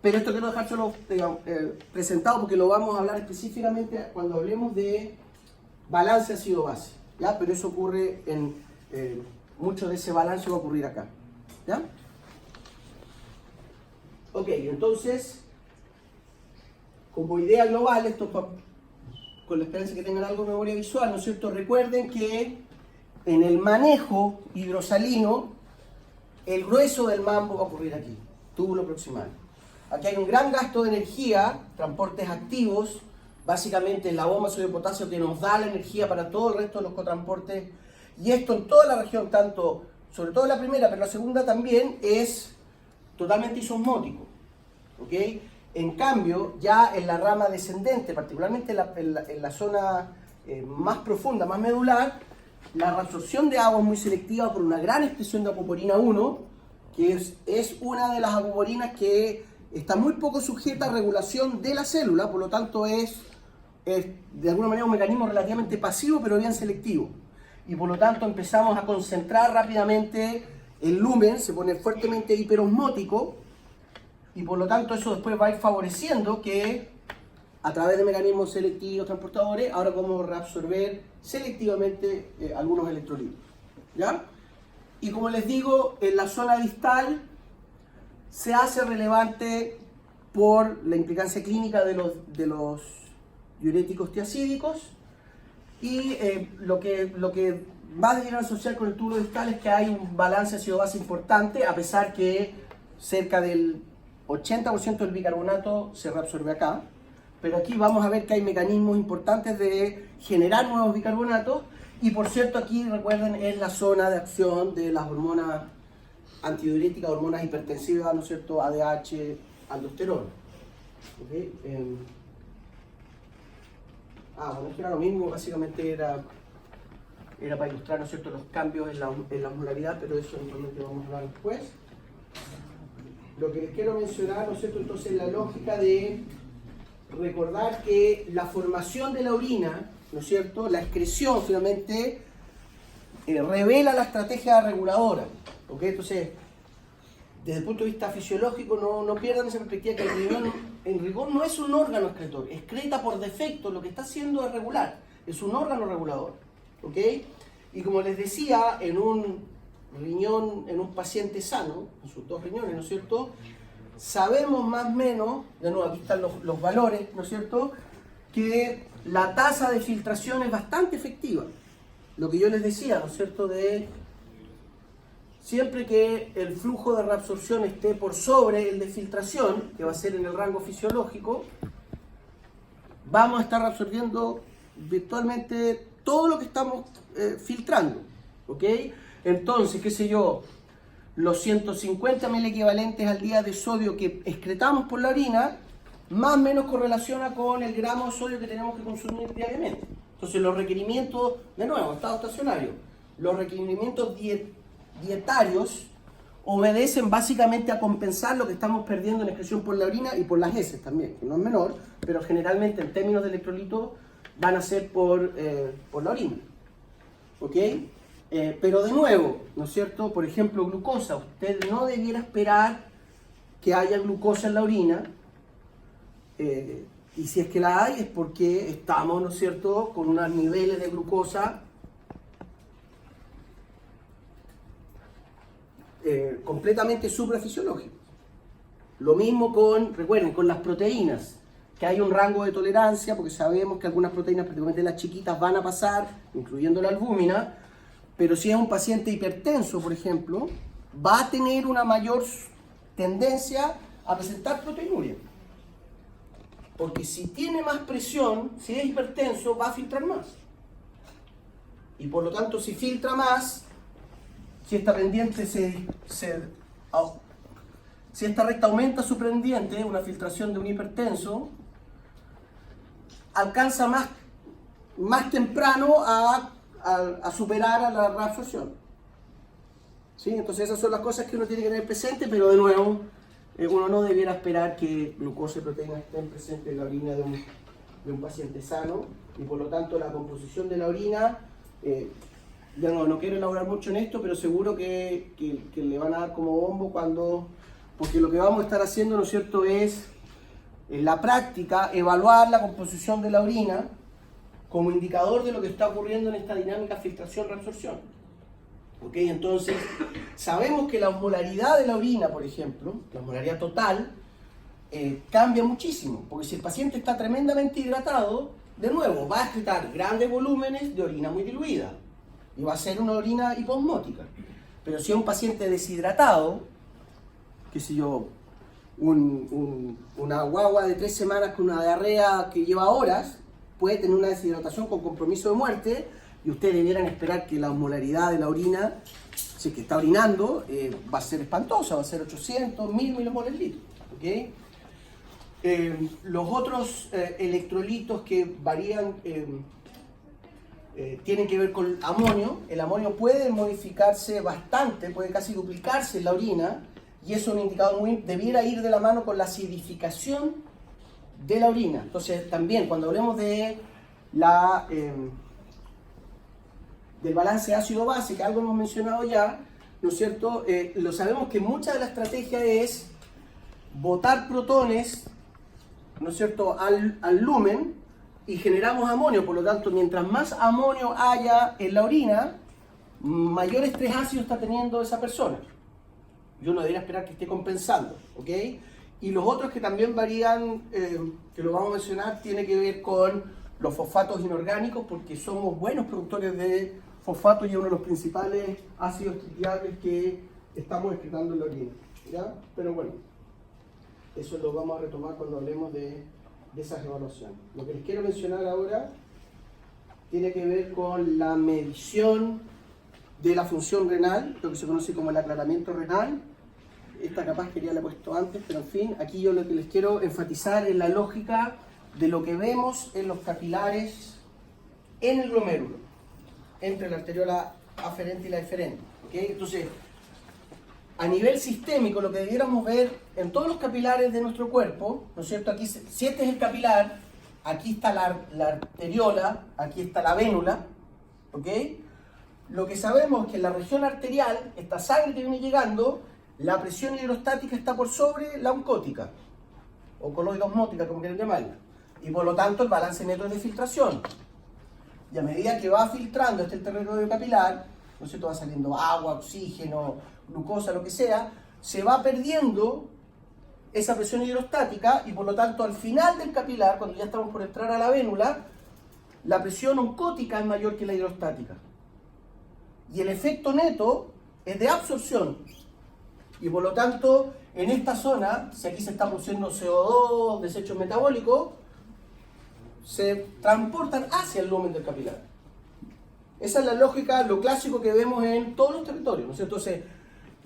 Pero esto quiero dejárselo presentado porque lo vamos a hablar específicamente cuando hablemos de balance ácido-base. ¿Ya? Pero eso ocurre en mucho de ese balance va a ocurrir acá. ¿Ya? Ok, entonces, como idea global, esto con la esperanza que tengan algo de memoria visual, ¿no es cierto? Recuerden que en el manejo hidrosalino, el grueso del mambo va a ocurrir aquí, túbulo proximal. Aquí hay un gran gasto de energía, transportes activos, básicamente la bomba de sodio y potasio que nos da la energía para todo el resto de los cotransportes, y esto en toda la región, tanto, sobre todo la primera, pero la segunda también, es totalmente isosmótico. ¿Ok? En cambio, ya en la rama descendente, particularmente en la zona más profunda, más medular, la reabsorción de agua es muy selectiva por una gran expresión de apoporina 1, que es una de las apoporinas que está muy poco sujeta a regulación de la célula, por lo tanto es de alguna manera un mecanismo relativamente pasivo, pero bien selectivo. Y por lo tanto empezamos a concentrar rápidamente el lumen, se pone fuertemente hiperosmótico, y por lo tanto eso después va a ir favoreciendo que a través de mecanismos selectivos transportadores ahora podemos reabsorber selectivamente algunos electrolitos. ¿Ya? Y como les digo, en la zona distal se hace relevante por la implicancia clínica de los diuréticos tiacídicos y lo que más debieran asociar con el túbulo distal es que hay un balance ácido-base importante, a pesar que cerca del 80% del bicarbonato se reabsorbe acá. Pero aquí vamos a ver que hay mecanismos importantes de generar nuevos bicarbonatos. Y por cierto, aquí recuerden, es la zona de acción de las hormonas antidiuréticas, hormonas hipertensivas, ¿no es cierto? ADH, aldosterona. ¿Okay? Bueno, esto era lo mismo, básicamente era para ilustrar, ¿no es cierto?, los cambios en la molaridad, pero eso eventualmente vamos a hablar después. Lo que les quiero mencionar, ¿no es cierto?, entonces la lógica de recordar que la formación de la orina, ¿no es cierto?, la excreción finalmente revela la estrategia reguladora. ¿Okay? Entonces, desde el punto de vista fisiológico, no pierdan esa perspectiva que el riñón, en rigor, no es un órgano excretor, excreta por defecto, lo que está haciendo es regular, es un órgano regulador. ¿Ok? Y como les decía, en un riñón, en un paciente sano, en sus dos riñones, ¿no es cierto?, sabemos más o menos, de nuevo aquí están los valores, ¿no es cierto?, que la tasa de filtración es bastante efectiva. Lo que yo les decía, ¿no es cierto?, de siempre que el flujo de reabsorción esté por sobre el de filtración, que va a ser en el rango fisiológico, vamos a estar reabsorbiendo virtualmente todo lo que estamos filtrando. ¿Ok? Entonces, qué sé yo, los 150 mil equivalentes al día de sodio que excretamos por la orina, más o menos correlaciona con el gramo de sodio que tenemos que consumir diariamente. Entonces, los requerimientos, de nuevo, estado estacionario, los requerimientos dietarios obedecen básicamente a compensar lo que estamos perdiendo en excreción por la orina y por las heces también, que no es menor, pero generalmente en términos de electrolitos van a ser por la orina. ¿Ok? Pero de nuevo, ¿no es cierto? Por ejemplo, glucosa. Usted no debiera esperar que haya glucosa en la orina. Y si es que la hay, es porque estamos, ¿no es cierto?, con unos niveles de glucosa completamente suprafisiológicos. Lo mismo con, recuerden, con las proteínas, que hay un rango de tolerancia, porque sabemos que algunas proteínas, particularmente las chiquitas, van a pasar, incluyendo la albúmina, pero si es un paciente hipertenso, por ejemplo, va a tener una mayor tendencia a presentar proteinuria. Porque si tiene más presión, si es hipertenso, va a filtrar más. Y por lo tanto, si filtra más, si esta pendiente si esta recta aumenta su pendiente, una filtración de un hipertenso, alcanza más temprano a superar a la reabsorción. ¿Sí? Entonces esas son las cosas que uno tiene que tener presente, pero de nuevo, uno no debiera esperar que glucosa y proteínas estén presentes en la orina de un paciente sano, y por lo tanto la composición de la orina, no quiero elaborar mucho en esto, pero seguro que le van a dar como bombo porque lo que vamos a estar haciendo, ¿no es cierto?, es en la práctica evaluar la composición de la orina como indicador de lo que está ocurriendo en esta dinámica filtración-reabsorción. ¿Ok? Entonces, sabemos que la osmolaridad de la orina, por ejemplo, la osmolaridad total, cambia muchísimo, porque si el paciente está tremendamente hidratado, de nuevo, va a excretar grandes volúmenes de orina muy diluida, y va a ser una orina hiposmótica. Pero si es un paciente deshidratado, qué sé yo, una guagua de 3 semanas con una diarrea que lleva horas, puede tener una deshidratación con compromiso de muerte, y ustedes debieran esperar que la osmolaridad de la orina, si es que está orinando, va a ser espantosa, va a ser 800, 1000 milimoles litro. ¿Okay? Los otros electrolitos que varían tienen que ver con amonio. El amonio puede modificarse bastante, puede casi duplicarse en la orina, y eso es un indicador debiera ir de la mano con la acidificación de la orina. Entonces también cuando hablemos de del balance ácido-base, que algo hemos mencionado ya, ¿no es cierto? Lo sabemos que mucha de la estrategia es botar protones, ¿no es cierto?, al lumen, y generamos amonio. Por lo tanto, mientras más amonio haya en la orina, mayor estrés ácido está teniendo esa persona. Y uno debería esperar que esté compensando. ¿Ok? Y los otros que también varían, que lo vamos a mencionar, tiene que ver con los fosfatos inorgánicos, porque somos buenos productores de fosfato y es uno de los principales ácidos tritiables que estamos excretando en la orina, ¿ya? Pero bueno, eso lo vamos a retomar cuando hablemos de esas evaluaciones. Lo que les quiero mencionar ahora tiene que ver con la medición de la función renal, lo que se conoce como el aclaramiento renal. Esta capaz que ya la he puesto antes, pero en fin, aquí yo lo que les quiero enfatizar es la lógica de lo que vemos en los capilares en el glomérulo, entre la arteriola aferente y la eferente. ¿Okay? Entonces, a nivel sistémico, lo que debiéramos ver en todos los capilares de nuestro cuerpo, ¿no es cierto? Aquí, si este es el capilar, aquí está la arteriola, aquí está la vénula, ¿ok? Lo que sabemos es que en la región arterial, esta sangre que viene llegando, la presión hidrostática está por sobre la oncótica, o coloidosmótica, como quieran llamarla, y por lo tanto el balance neto es de filtración. Y a medida que va filtrando este territorio capilar, ¿no es cierto? Va saliendo agua, oxígeno, glucosa, lo que sea, se va perdiendo esa presión hidrostática y por lo tanto al final del capilar, cuando ya estamos por entrar a la vénula, la presión oncótica es mayor que la hidrostática. Y el efecto neto es de absorción. Y por lo tanto, en esta zona, si aquí se está produciendo CO2, desechos metabólicos, se transportan hacia el lumen del capilar. Esa es la lógica, lo clásico que vemos en todos los territorios, ¿no es cierto? Entonces,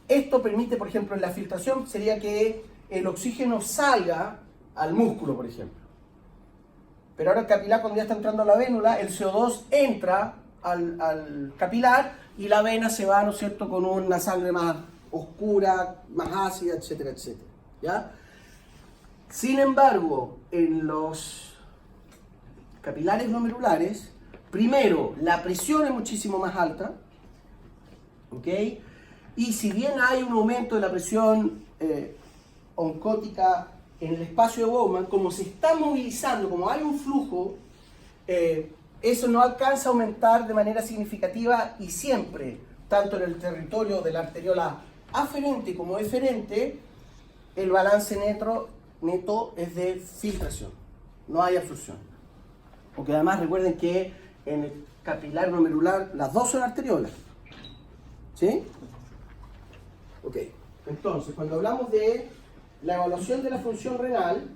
esto permite, por ejemplo, en la filtración, sería que el oxígeno salga al músculo, por ejemplo. Pero ahora el capilar, cuando ya está entrando a la vénula, el CO2 entra al capilar y la vena se va, ¿no es cierto?, con una sangre más oscura, más ácida, etcétera, etcétera. ¿Ya? Sin embargo, en los capilares glomerulares, primero, la presión es muchísimo más alta, ¿ok? Y si bien hay un aumento de la presión oncótica en el espacio de Bowman, como se está movilizando, como hay un flujo, eso no alcanza a aumentar de manera significativa y siempre, tanto en el territorio de la arteriola aferente como eferente, el balance neto es de filtración, no hay absorción. Porque además recuerden que en el capilar glomerular las dos son arteriolas. ¿Sí? Ok. Entonces, cuando hablamos de la evaluación de la función renal,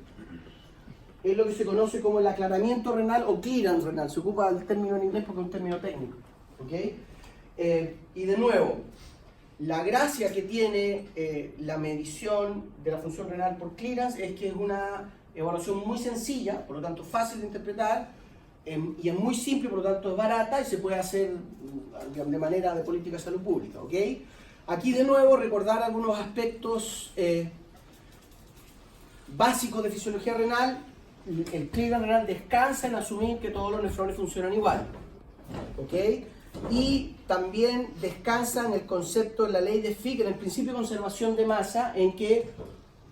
es lo que se conoce como el aclaramiento renal o clearance renal. Se ocupa el término en inglés porque es un término técnico. ¿Ok? Y de nuevo, la gracia que tiene la medición de la función renal por clearance es que es una evaluación muy sencilla, por lo tanto fácil de interpretar, y es muy simple, por lo tanto es barata y se puede hacer de manera de política de salud pública. ¿Ok? Aquí de nuevo recordar algunos aspectos básicos de fisiología renal. El clearance renal descansa en asumir que todos los nefrones funcionan igual. ¿Ok? Y también descansa en el concepto de la ley de Fick, en el principio de conservación de masa, en que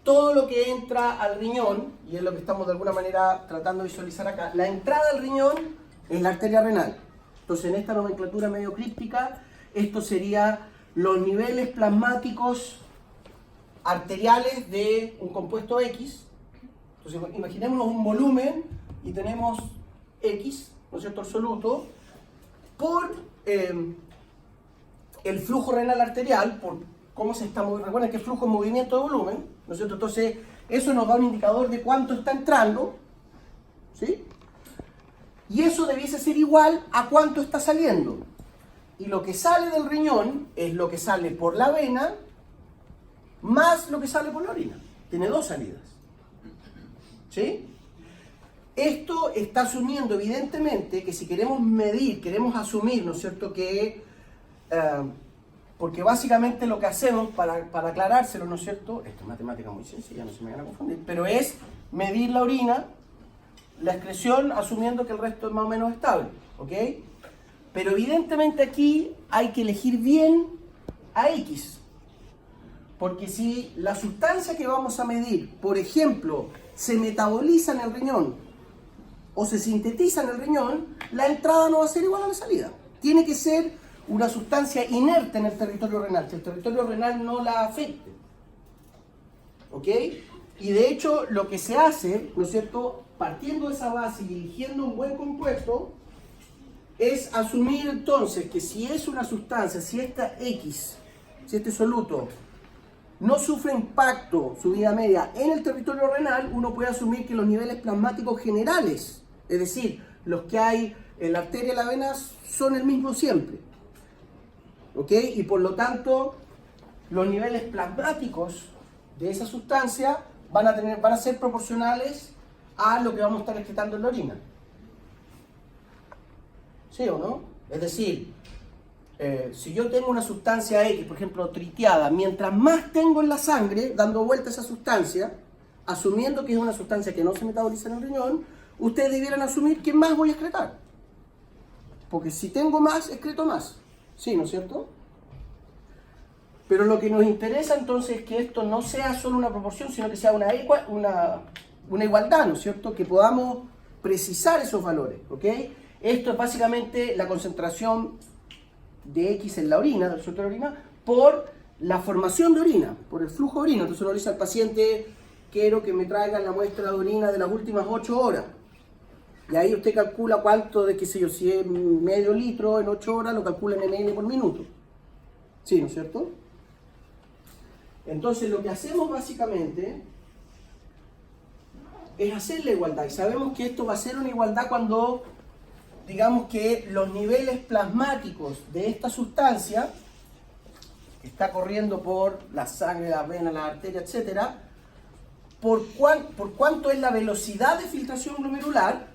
todo lo que entra al riñón, y es lo que estamos de alguna manera tratando de visualizar acá, la entrada al riñón es la arteria renal. Entonces, en esta nomenclatura medio críptica, esto sería los niveles plasmáticos arteriales de un compuesto X. Entonces, imaginémonos un volumen y tenemos X, ¿no es cierto?, absoluto, por el flujo renal arterial, por cómo se está moviendo. Recuerden que el flujo es movimiento de volumen, ¿no es cierto? Entonces, eso nos da un indicador de cuánto está entrando, ¿sí? Y eso debiese ser igual a cuánto está saliendo. Y lo que sale del riñón es lo que sale por la vena más lo que sale por la orina. Tiene dos salidas. ¿Sí? Esto está asumiendo evidentemente que si queremos medir, queremos asumir, ¿no es cierto?, que porque básicamente lo que hacemos para aclarárselo, ¿no es cierto?, esto es matemática muy sencilla, no se me van a confundir, pero es medir la orina, la excreción, asumiendo que el resto es más o menos estable, ¿ok? Pero evidentemente aquí hay que elegir bien a X, porque si la sustancia que vamos a medir, por ejemplo, se metaboliza en el riñón o se sintetiza en el riñón, la entrada no va a ser igual a la salida. Tiene que ser una sustancia inerte en el territorio renal, que el territorio renal no la afecte. ¿Ok? Y de hecho, lo que se hace, ¿no es cierto?, partiendo de esa base y eligiendo un buen compuesto, es asumir entonces que si es una sustancia, si esta X, si este soluto no sufre impacto, su vida media, en el territorio renal, uno puede asumir que los niveles plasmáticos generales, es decir, los que hay en la arteria y la vena, son el mismo siempre. ¿Ok? Y por lo tanto, los niveles plasmáticos de esa sustancia van a ser proporcionales a lo que vamos a estar excretando en la orina. ¿Sí o no? Es decir, si yo tengo una sustancia X, por ejemplo, tritiada, mientras más tengo en la sangre, dando vuelta a esa sustancia, asumiendo que es una sustancia que no se metaboliza en el riñón, ustedes debieran asumir que más voy a excretar. Porque si tengo más, excreto más. ¿Sí, no es cierto? Pero lo que nos interesa entonces es que esto no sea solo una proporción, sino que sea una igualdad, ¿no es cierto? Que podamos precisar esos valores, ¿ok? Esto es básicamente la concentración de X en la orina, del suelto de la orina, por la formación de orina, por el flujo de orina. Entonces uno le dice al paciente, quiero que me traigan la muestra de orina de las últimas 8 horas. Y ahí usted calcula cuánto de, qué sé yo, si es medio litro en 8 horas, lo calcula en ml por minuto. ¿Sí, no es cierto? Entonces lo que hacemos básicamente es hacer la igualdad. Y sabemos que esto va a ser una igualdad cuando, digamos que los niveles plasmáticos de esta sustancia, que está corriendo por la sangre, la vena, la arteria, etc., por cuánto es la velocidad de filtración glomerular,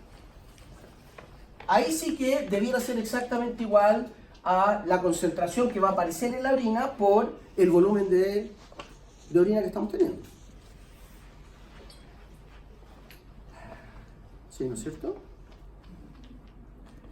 ahí sí que debiera ser exactamente igual a la concentración que va a aparecer en la orina por el volumen de orina que estamos teniendo. ¿Sí, no es cierto?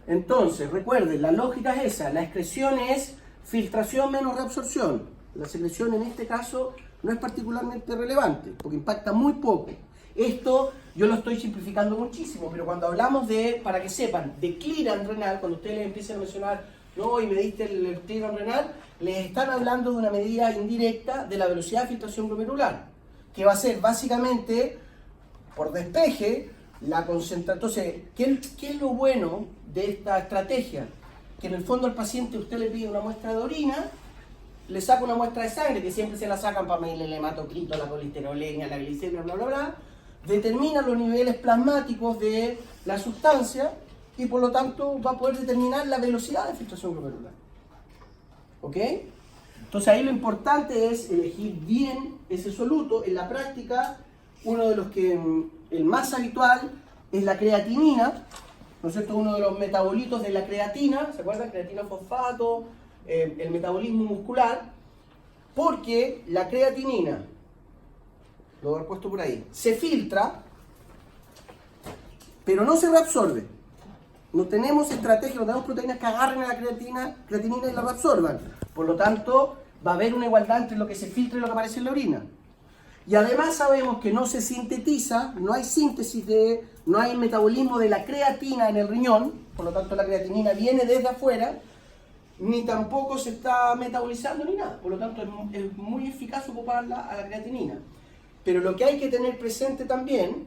Entonces, recuerden, la lógica es esa. La excreción es filtración menos reabsorción. La secreción en este caso no es particularmente relevante, porque impacta muy poco. Esto yo lo estoy simplificando muchísimo, pero cuando hablamos de, para que sepan, de clearance renal, cuando ustedes les empiecen a mencionar, no, y mediste el clearance renal, les están hablando de una medida indirecta de la velocidad de filtración glomerular, que va a ser básicamente, por despeje, la concentración. Entonces, ¿qué es lo bueno de esta estrategia? Que en el fondo al paciente usted le pide una muestra de orina, le saca una muestra de sangre, que siempre se la sacan para medir el hematocrito, la colesterolemia, la glicemia, bla, bla, bla, determina los niveles plasmáticos de la sustancia y por lo tanto va a poder determinar la velocidad de filtración glomerular. ¿Ok? Entonces ahí lo importante es elegir bien ese soluto. En la práctica, uno de los que, el más habitual, es la creatinina, ¿no es cierto? Uno de los metabolitos de la creatina, ¿se acuerdan? Creatina fosfato, el metabolismo muscular, porque la creatinina, lo voy a haber puesto por ahí, se filtra, pero no se reabsorbe. No tenemos estrategia, no tenemos proteínas que agarren a la creatinina y la reabsorban. Por lo tanto, va a haber una igualdad entre lo que se filtra y lo que aparece en la orina. Y además sabemos que no se sintetiza, no hay síntesis no hay metabolismo de la creatina en el riñón, por lo tanto la creatinina viene desde afuera, ni tampoco se está metabolizando ni nada. Por lo tanto es muy eficaz ocuparla a la creatinina. Pero lo que hay que tener presente también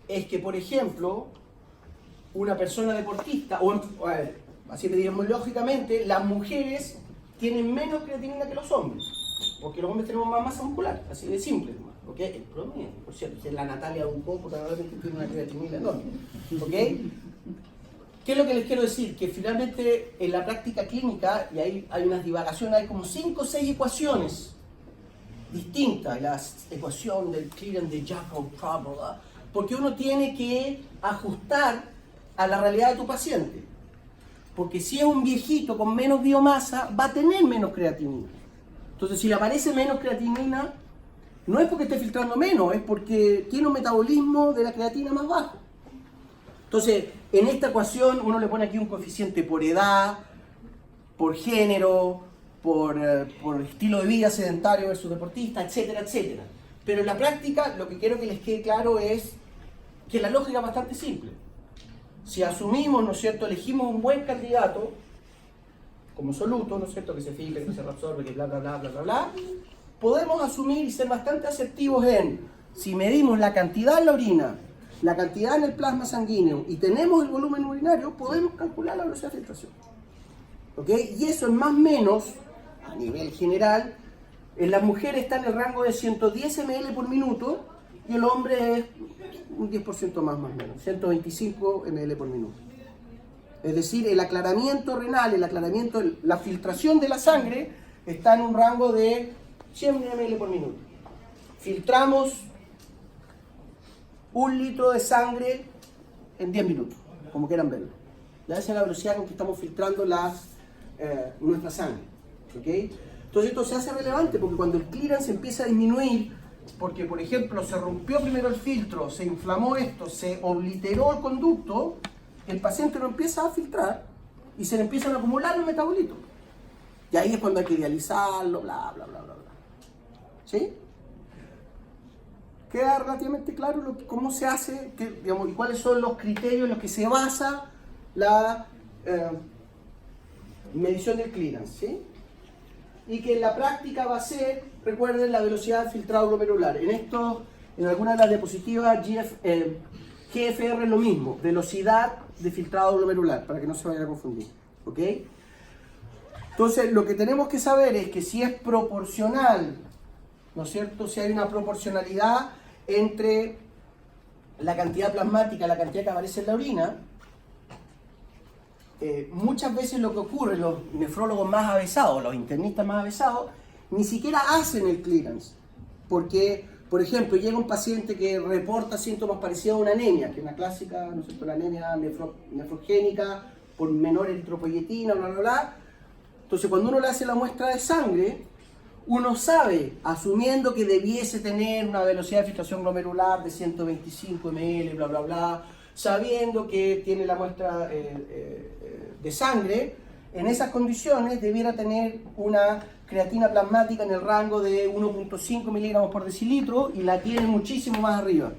es que, por ejemplo, una persona deportista, así le digamos lógicamente, las mujeres tienen menos creatinina que los hombres, porque los hombres tenemos más masa muscular, así de simple, ¿ok? El promedio, por cierto, la Natalia Ducó probablemente tiene una creatinina enorme, ¿ok? ¿Qué es lo que les quiero decir? Que finalmente en la práctica clínica, y ahí hay unas divagaciones, hay como 5 o 6 ecuaciones distintas, la ecuación del clearance de Jacob-Trouble, porque uno tiene que ajustar a la realidad de tu paciente. Porque si es un viejito con menos biomasa, va a tener menos creatinina. Entonces, si le aparece menos creatinina, no es porque esté filtrando menos, es porque tiene un metabolismo de la creatina más bajo. Entonces, en esta ecuación uno le pone aquí un coeficiente por edad, por género, por estilo de vida sedentario versus deportista, etcétera, etcétera. Pero en la práctica, lo que quiero que les quede claro es que la lógica es bastante simple. Si asumimos, ¿no es cierto?, elegimos un buen candidato como soluto, ¿no es cierto?, que se filtre, que se reabsorbe, que bla, bla, bla, bla, bla, bla, podemos asumir y ser bastante asertivos en, si medimos la cantidad en la orina la cantidad en el plasma sanguíneo y tenemos el volumen urinario, podemos calcular la velocidad de filtración. ¿Ok? Y eso es más o menos, a nivel general, en las mujeres está en el rango de 110 ml por minuto y el hombre es un 10% más o menos, 125 ml por minuto. Es decir, el aclaramiento renal, la filtración de la sangre está en un rango de 100 ml por minuto. Filtramos 1 litro de sangre en 10 minutos, como quieran verlo. Esa es la velocidad con que estamos filtrando nuestra sangre. ¿Okay? Entonces esto se hace relevante porque cuando el clearance empieza a disminuir, porque por ejemplo se rompió primero el filtro, se inflamó esto, se obliteró el conducto, el paciente lo empieza a filtrar y se le empiezan a acumular los metabolitos. Y ahí es cuando hay que dializarlo, bla, bla, bla, bla, bla. ¿Sí? Queda relativamente claro cómo se hace, y cuáles son los criterios en los que se basa la medición del clearance, ¿sí? Y que en la práctica va a ser, recuerden, la velocidad de filtrado glomerular. En algunas de las diapositivas, GFR es lo mismo, velocidad de filtrado glomerular, para que no se vaya a confundir. ¿Ok? Entonces, lo que tenemos que saber es que si es proporcional, ¿no es cierto? Si hay una proporcionalidad entre la cantidad plasmática y la cantidad que aparece en la orina, muchas veces lo que ocurre, los nefrólogos más avesados, los internistas más avesados, ni siquiera hacen el clearance. Porque, por ejemplo, llega un paciente que reporta síntomas parecidos a una anemia, que es una clásica, ¿no es cierto?, la anemia nefrogénica por menor eritropoyetina, bla, bla, bla. Entonces, cuando uno le hace la muestra de sangre, uno sabe, asumiendo que debiese tener una velocidad de filtración glomerular de 125 ml, bla, bla, bla, sabiendo que tiene la muestra de sangre, en esas condiciones debiera tener una creatina plasmática en el rango de 1.5 miligramos por decilitro y la tiene muchísimo más arriba.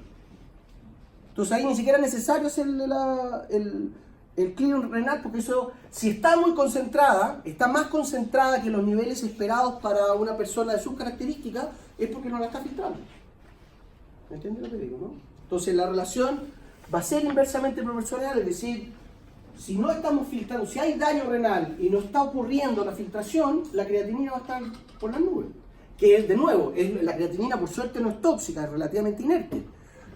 Entonces ahí ni siquiera es necesario hacer el clearance renal, porque eso, si está muy concentrada, está más concentrada que los niveles esperados para una persona de sus características, es porque no la está filtrando. ¿Me entiendes lo que digo, no? Entonces la relación va a ser inversamente proporcional, es decir, si no estamos filtrando, si hay daño renal y no está ocurriendo la filtración, la creatinina va a estar por las nubes. Que de nuevo, la creatinina por suerte no es tóxica, es relativamente inerte.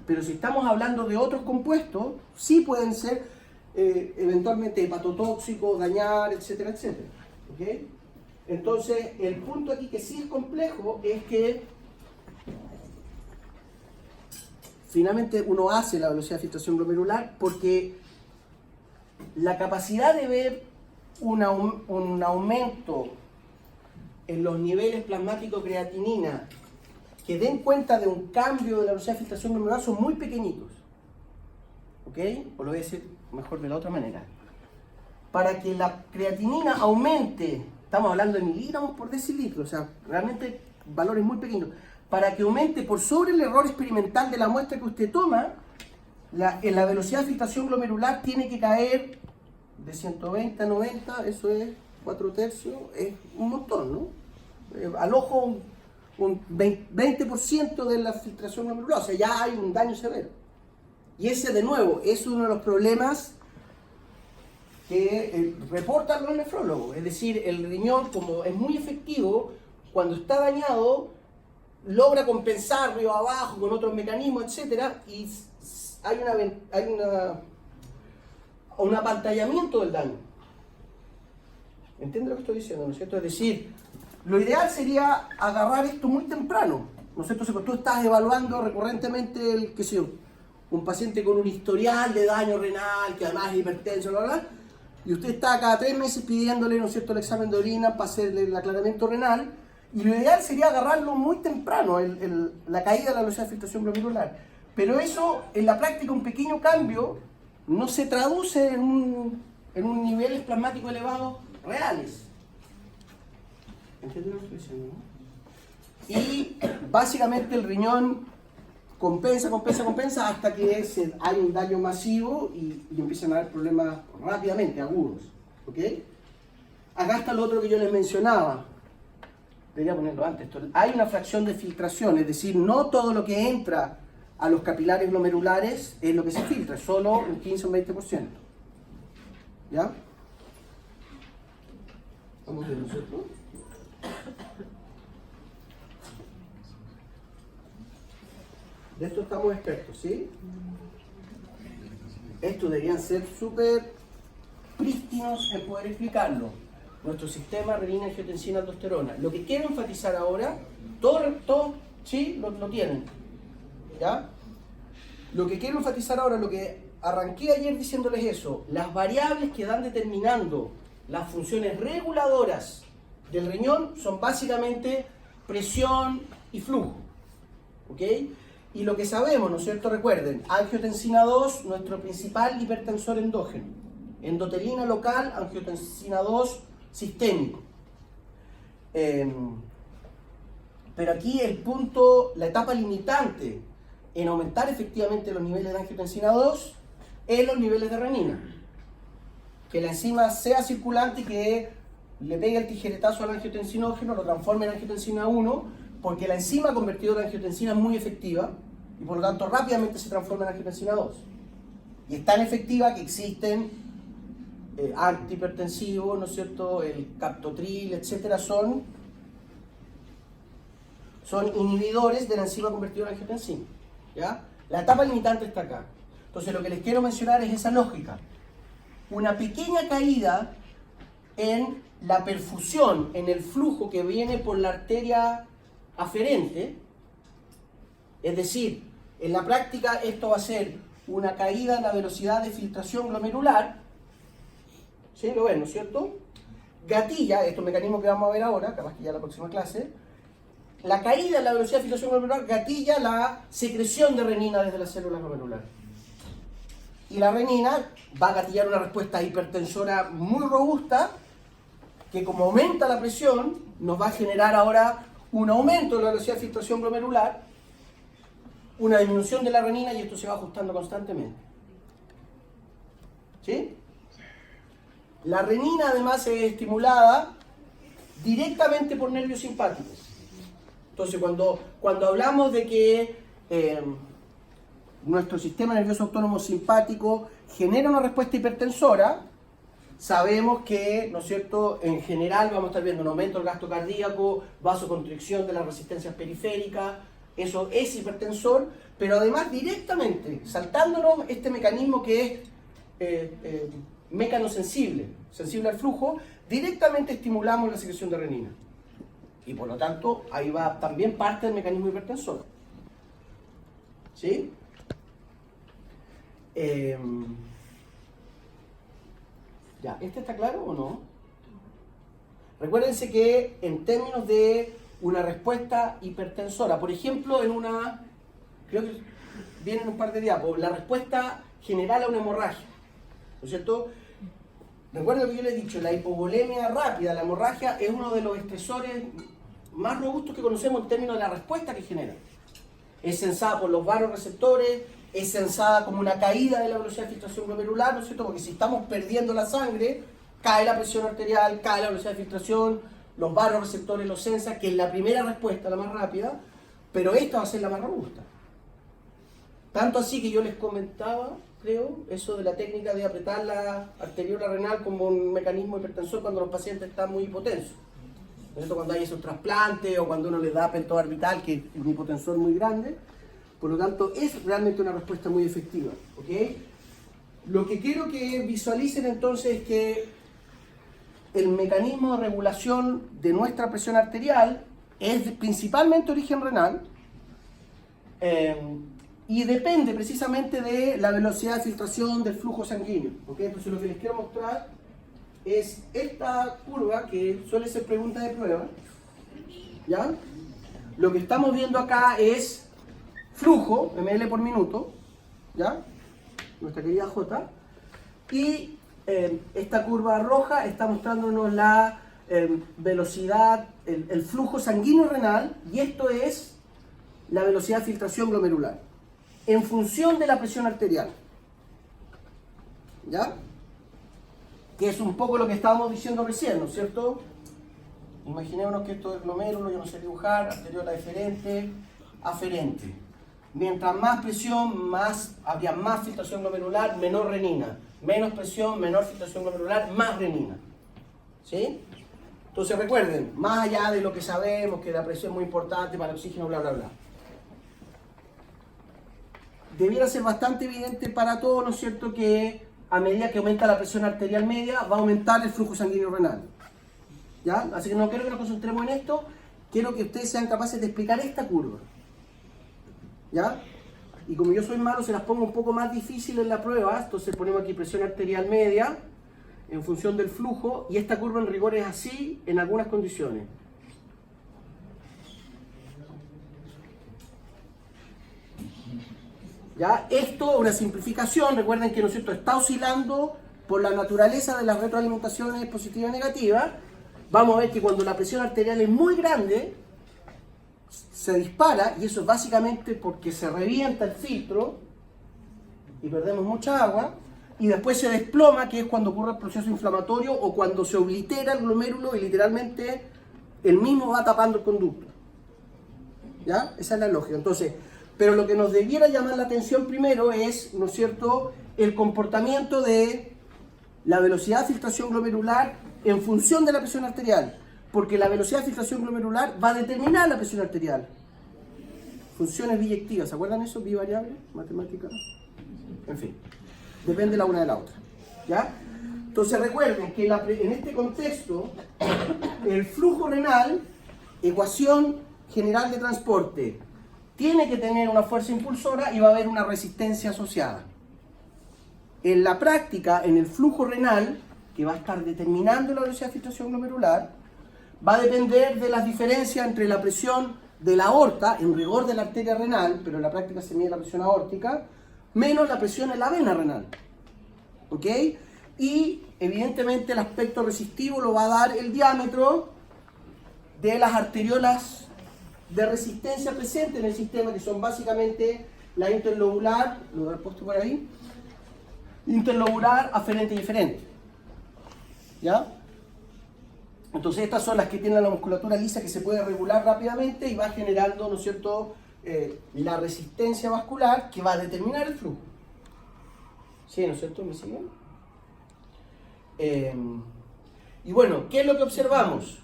Pero si estamos hablando de otros compuestos, sí pueden ser eventualmente hepatotóxicos, dañar, etcétera, etcétera. ¿Okay? Entonces, el punto aquí que sí es complejo es que finalmente uno hace la velocidad de filtración glomerular porque la capacidad de ver un aumento en los niveles plasmáticos de creatinina que den cuenta de un cambio de la velocidad de filtración glomerular son muy pequeñitos. ¿Ok? O lo voy a decir mejor de la otra manera. Para que la creatinina aumente, estamos hablando de miligramos por decilitro, o sea, realmente valores muy pequeños. Para que aumente por sobre el error experimental de la muestra que usted toma, la velocidad de filtración glomerular tiene que caer de 120 a 90, eso es 4/3, es un montón, ¿no? Al ojo un 20% de la filtración glomerular, o sea, ya hay un daño severo. Y ese, de nuevo, es uno de los problemas que reportan los nefrólogos. Es decir, el riñón, como es muy efectivo, cuando está dañado, logra compensar río abajo con otros mecanismos, etcétera, y hay un apantallamiento del daño. ¿Entiendes lo que estoy diciendo, no es cierto? Es decir, lo ideal sería agarrar esto muy temprano, ¿no es cierto? Si tú estás evaluando recurrentemente un paciente con un historial de daño renal, que además es hipertenso, bla, bla, y usted está cada 3 meses pidiéndole, ¿no es cierto?, el examen de orina para hacerle el aclaramiento renal, y lo ideal sería agarrarlo muy temprano, la caída de la velocidad de filtración glomerular. Pero eso, en la práctica, un pequeño cambio no se traduce en un niveles plasmáticos elevados reales. ¿Entiendes lo que estoy diciendo, no? Y básicamente el riñón compensa hasta que hay un daño masivo y empiezan a haber problemas rápidamente, agudos. ¿Ok? Acá está lo otro que yo les mencionaba. Debería ponerlo antes. Hay una fracción de filtración, es decir, no todo lo que entra a los capilares glomerulares es lo que se filtra, solo un 15 o un 20%. ¿Ya? ¿Vamos bien nosotros? De esto estamos expertos, ¿sí? Estos deberían ser súper prístinos en poder explicarlo. Nuestro sistema renina, angiotensina, aldosterona. Lo que quiero enfatizar ahora, todo sí, lo tienen. ¿Ya? Lo que quiero enfatizar ahora, lo que arranqué ayer diciéndoles eso, las variables que dan determinando las funciones reguladoras del riñón son básicamente presión y flujo. ¿Ok? Y lo que sabemos, ¿no es cierto? Recuerden, angiotensina 2, nuestro principal hipertensor endógeno. Endotelina local, angiotensina 2, sistémico. Pero aquí el punto, la etapa limitante en aumentar efectivamente los niveles de angiotensina 2 es los niveles de renina. Que la enzima sea circulante y que le pegue el tijeretazo al angiotensinógeno, lo transforme en angiotensina 1, porque la enzima convertidora de angiotensina es muy efectiva y por lo tanto rápidamente se transforma en angiotensina 2. Y es tan efectiva que existen antihipertensivos, ¿no es cierto? El captopril, etcétera, son inhibidores de la enzima convertidora en angiotensina. ¿Ya? La etapa limitante está acá. Entonces lo que les quiero mencionar es esa lógica. Una pequeña caída en la perfusión, en el flujo que viene por la arteria aferente, es decir, en la práctica esto va a ser una caída en la velocidad de filtración glomerular, ¿sí? Lo ven, ¿no es cierto? Gatilla, estos mecanismos que vamos a ver ahora, capaz que ya en la próxima clase, la caída en la velocidad de filtración glomerular gatilla la secreción de renina desde las células glomerulares. Y la renina va a gatillar una respuesta hipertensora muy robusta que, como aumenta la presión, nos va a generar ahora un aumento de la velocidad de filtración glomerular, una disminución de la renina, y esto se va ajustando constantemente. ¿Sí? La renina además es estimulada directamente por nervios simpáticos. Entonces cuando hablamos de que nuestro sistema nervioso autónomo simpático genera una respuesta hipertensora, sabemos que, ¿no es cierto?, en general vamos a estar viendo un aumento del gasto cardíaco, vasoconstricción de las resistencias periféricas, eso es hipertensor, pero además directamente, saltándonos este mecanismo que es mecanosensible, sensible al flujo, directamente estimulamos la secreción de renina. Y por lo tanto, ahí va también parte del mecanismo hipertensor. ¿Sí? Ya, ¿este está claro o no? Recuérdense que en términos de una respuesta hipertensora, por ejemplo, creo que vienen un par de diapos, la respuesta general a una hemorragia, ¿no es cierto? Recuerden lo que yo les he dicho, la hipovolemia rápida, la hemorragia, es uno de los estresores más robustos que conocemos en términos de la respuesta que genera. Es sensada por los vasoreceptores, es sensada como una caída de la velocidad de filtración glomerular, ¿no es cierto? Porque si estamos perdiendo la sangre, cae la presión arterial, cae la velocidad de filtración, los vasoreceptores lo sensan, que es la primera respuesta, la más rápida, pero esta va a ser la más robusta. Tanto así que yo les comentaba, creo, eso de la técnica de apretar la arteriola renal como un mecanismo hipertensor cuando los pacientes están muy hipotensos. Esto cuando hay esos trasplantes o cuando uno les da pentobarbital, que es un hipotensor muy grande. Por lo tanto, es realmente una respuesta muy efectiva. ¿Okay? Lo que quiero que visualicen entonces es que el mecanismo de regulación de nuestra presión arterial es principalmente de origen renal y depende precisamente de la velocidad de filtración del flujo sanguíneo. ¿Okay? Entonces lo que les quiero mostrar es esta curva que suele ser pregunta de prueba. ¿Ya? Lo que estamos viendo acá es flujo, ml por minuto, ¿ya? Nuestra querida J. Y esta curva roja está mostrándonos la velocidad, el flujo sanguíneo renal, y esto es la velocidad de filtración glomerular, en función de la presión arterial. ¿Ya? Que es un poco lo que estábamos diciendo recién, ¿no es cierto? Imaginémonos que esto es glomérulo, yo no sé dibujar, arteriola deferente, aferente. Mientras más presión, habría más filtración glomerular, menor renina. Menos presión, menor filtración glomerular, más renina. ¿Sí? Entonces recuerden, más allá de lo que sabemos, que la presión es muy importante para el oxígeno, bla, bla, bla. Debiera ser bastante evidente para todos, ¿no es cierto?, que a medida que aumenta la presión arterial media, va a aumentar el flujo sanguíneo renal. ¿Ya? Así que no quiero que nos concentremos en esto, quiero que ustedes sean capaces de explicar esta curva. ¿Ya? Y como yo soy malo, se las pongo un poco más difíciles en la prueba, entonces ponemos aquí presión arterial media, en función del flujo, y esta curva en rigor es así en algunas condiciones. ¿Ya? Esto es una simplificación, recuerden que, ¿no es cierto?, está oscilando por la naturaleza de las retroalimentaciones positiva y negativa. Vamos a ver que cuando la presión arterial es muy grande, se dispara, y eso es básicamente porque se revienta el filtro y perdemos mucha agua, y después se desploma, que es cuando ocurre el proceso inflamatorio o cuando se oblitera el glomérulo y literalmente el mismo va tapando el conducto. ¿Ya? Esa es la lógica. Entonces, pero lo que nos debiera llamar la atención primero es, ¿no es cierto?, el comportamiento de la velocidad de filtración glomerular en función de la presión arterial, porque la velocidad de filtración glomerular va a determinar la presión arterial. Funciones biyectivas, ¿se acuerdan eso? Bivariable, matemática, en fin, depende la una de la otra. ¿Ya? Entonces recuerden que en este contexto, el flujo renal, ecuación general de transporte, tiene que tener una fuerza impulsora y va a haber una resistencia asociada. En la práctica, en el flujo renal, que va a estar determinando la velocidad de filtración glomerular, va a depender de las diferencias entre la presión de la aorta, en rigor de la arteria renal, pero en la práctica se mide la presión aórtica, menos la presión en la vena renal. ¿Ok? Y evidentemente el aspecto resistivo lo va a dar el diámetro de las arteriolas de resistencia presentes en el sistema, que son básicamente la interlobular, lo he puesto por ahí, interlobular, aferente y eferente. ¿Ya? Entonces estas son las que tienen la musculatura lisa, que se puede regular rápidamente y va generando, ¿no es cierto?, la resistencia vascular que va a determinar el flujo. ¿Sí, no es cierto? ¿Me siguen? Y bueno, ¿qué es lo que observamos?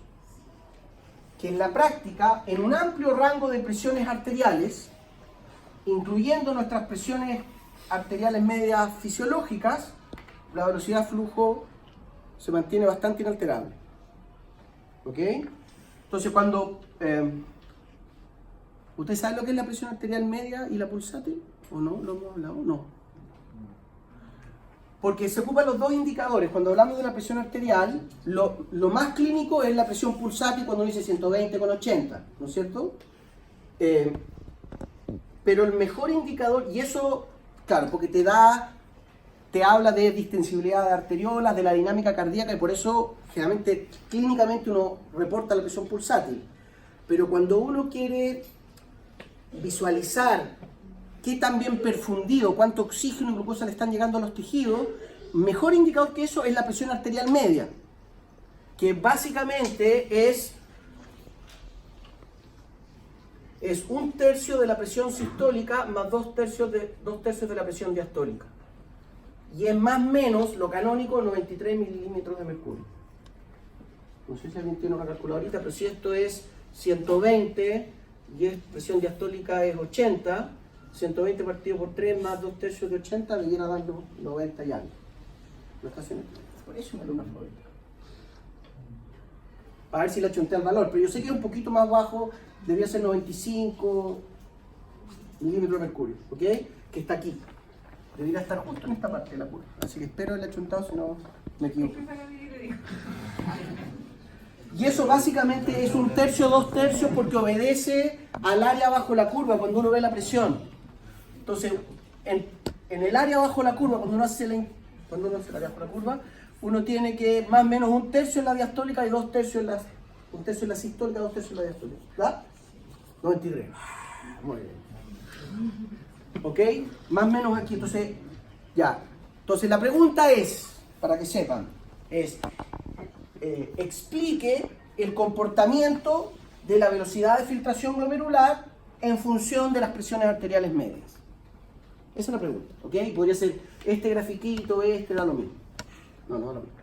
Que en la práctica, en un amplio rango de presiones arteriales, incluyendo nuestras presiones arteriales medias fisiológicas, la velocidad de flujo se mantiene bastante inalterable. ¿Ok? Entonces cuando... ¿Ustedes saben lo que es la presión arterial media y la pulsátil? ¿O no? ¿Lo hemos hablado? No. Porque se ocupan los dos indicadores. Cuando hablamos de la presión arterial, lo más clínico es la presión pulsátil cuando dice 120/80, ¿no es cierto? Pero el mejor indicador, y eso, claro, porque te habla de distensibilidad de arteriolas, de la dinámica cardíaca, y por eso generalmente, clínicamente uno reporta la presión pulsátil. Pero cuando uno quiere visualizar qué tan bien perfundido, cuánto oxígeno y glucosa le están llegando a los tejidos, mejor indicador que eso es la presión arterial media, que básicamente es 1/3 de la presión sistólica más 2/3 de la presión diastólica. Y es más o menos lo canónico, 93 milímetros de mercurio. No sé si alguien tiene una calculadorita, pero si esto es 120 y presión diastólica es 80, 120 partido por 3 más 2/3 de 80 le viene dando 90 y algo. ¿No está haciendo? Por eso me da una favorita. A ver si le achunté el valor, pero yo sé que es un poquito más bajo, debía ser 95 milímetros de mercurio, ¿ok? Que está aquí. Debería estar justo en esta parte de la curva. Así que espero el achuntado, si no me equivoco. Y eso básicamente es 1/3, 2/3, porque obedece al área bajo la curva cuando uno ve la presión. Entonces, en el área bajo la curva, cuando uno hace el área bajo la curva, uno tiene que más o menos 1/3 en la diastólica y 2/3 en la, 1/3 en la sistólica, 2/3 en la diastólica. ¿Verdad? 93. Muy bien. ¿Ok? Más o menos aquí. Entonces, ya. Entonces la pregunta es, para que sepan, es explique el comportamiento de la velocidad de filtración glomerular en función de las presiones arteriales medias? Esa es la pregunta, ¿ok? Podría ser este grafiquito, da lo mismo. No, lo mismo.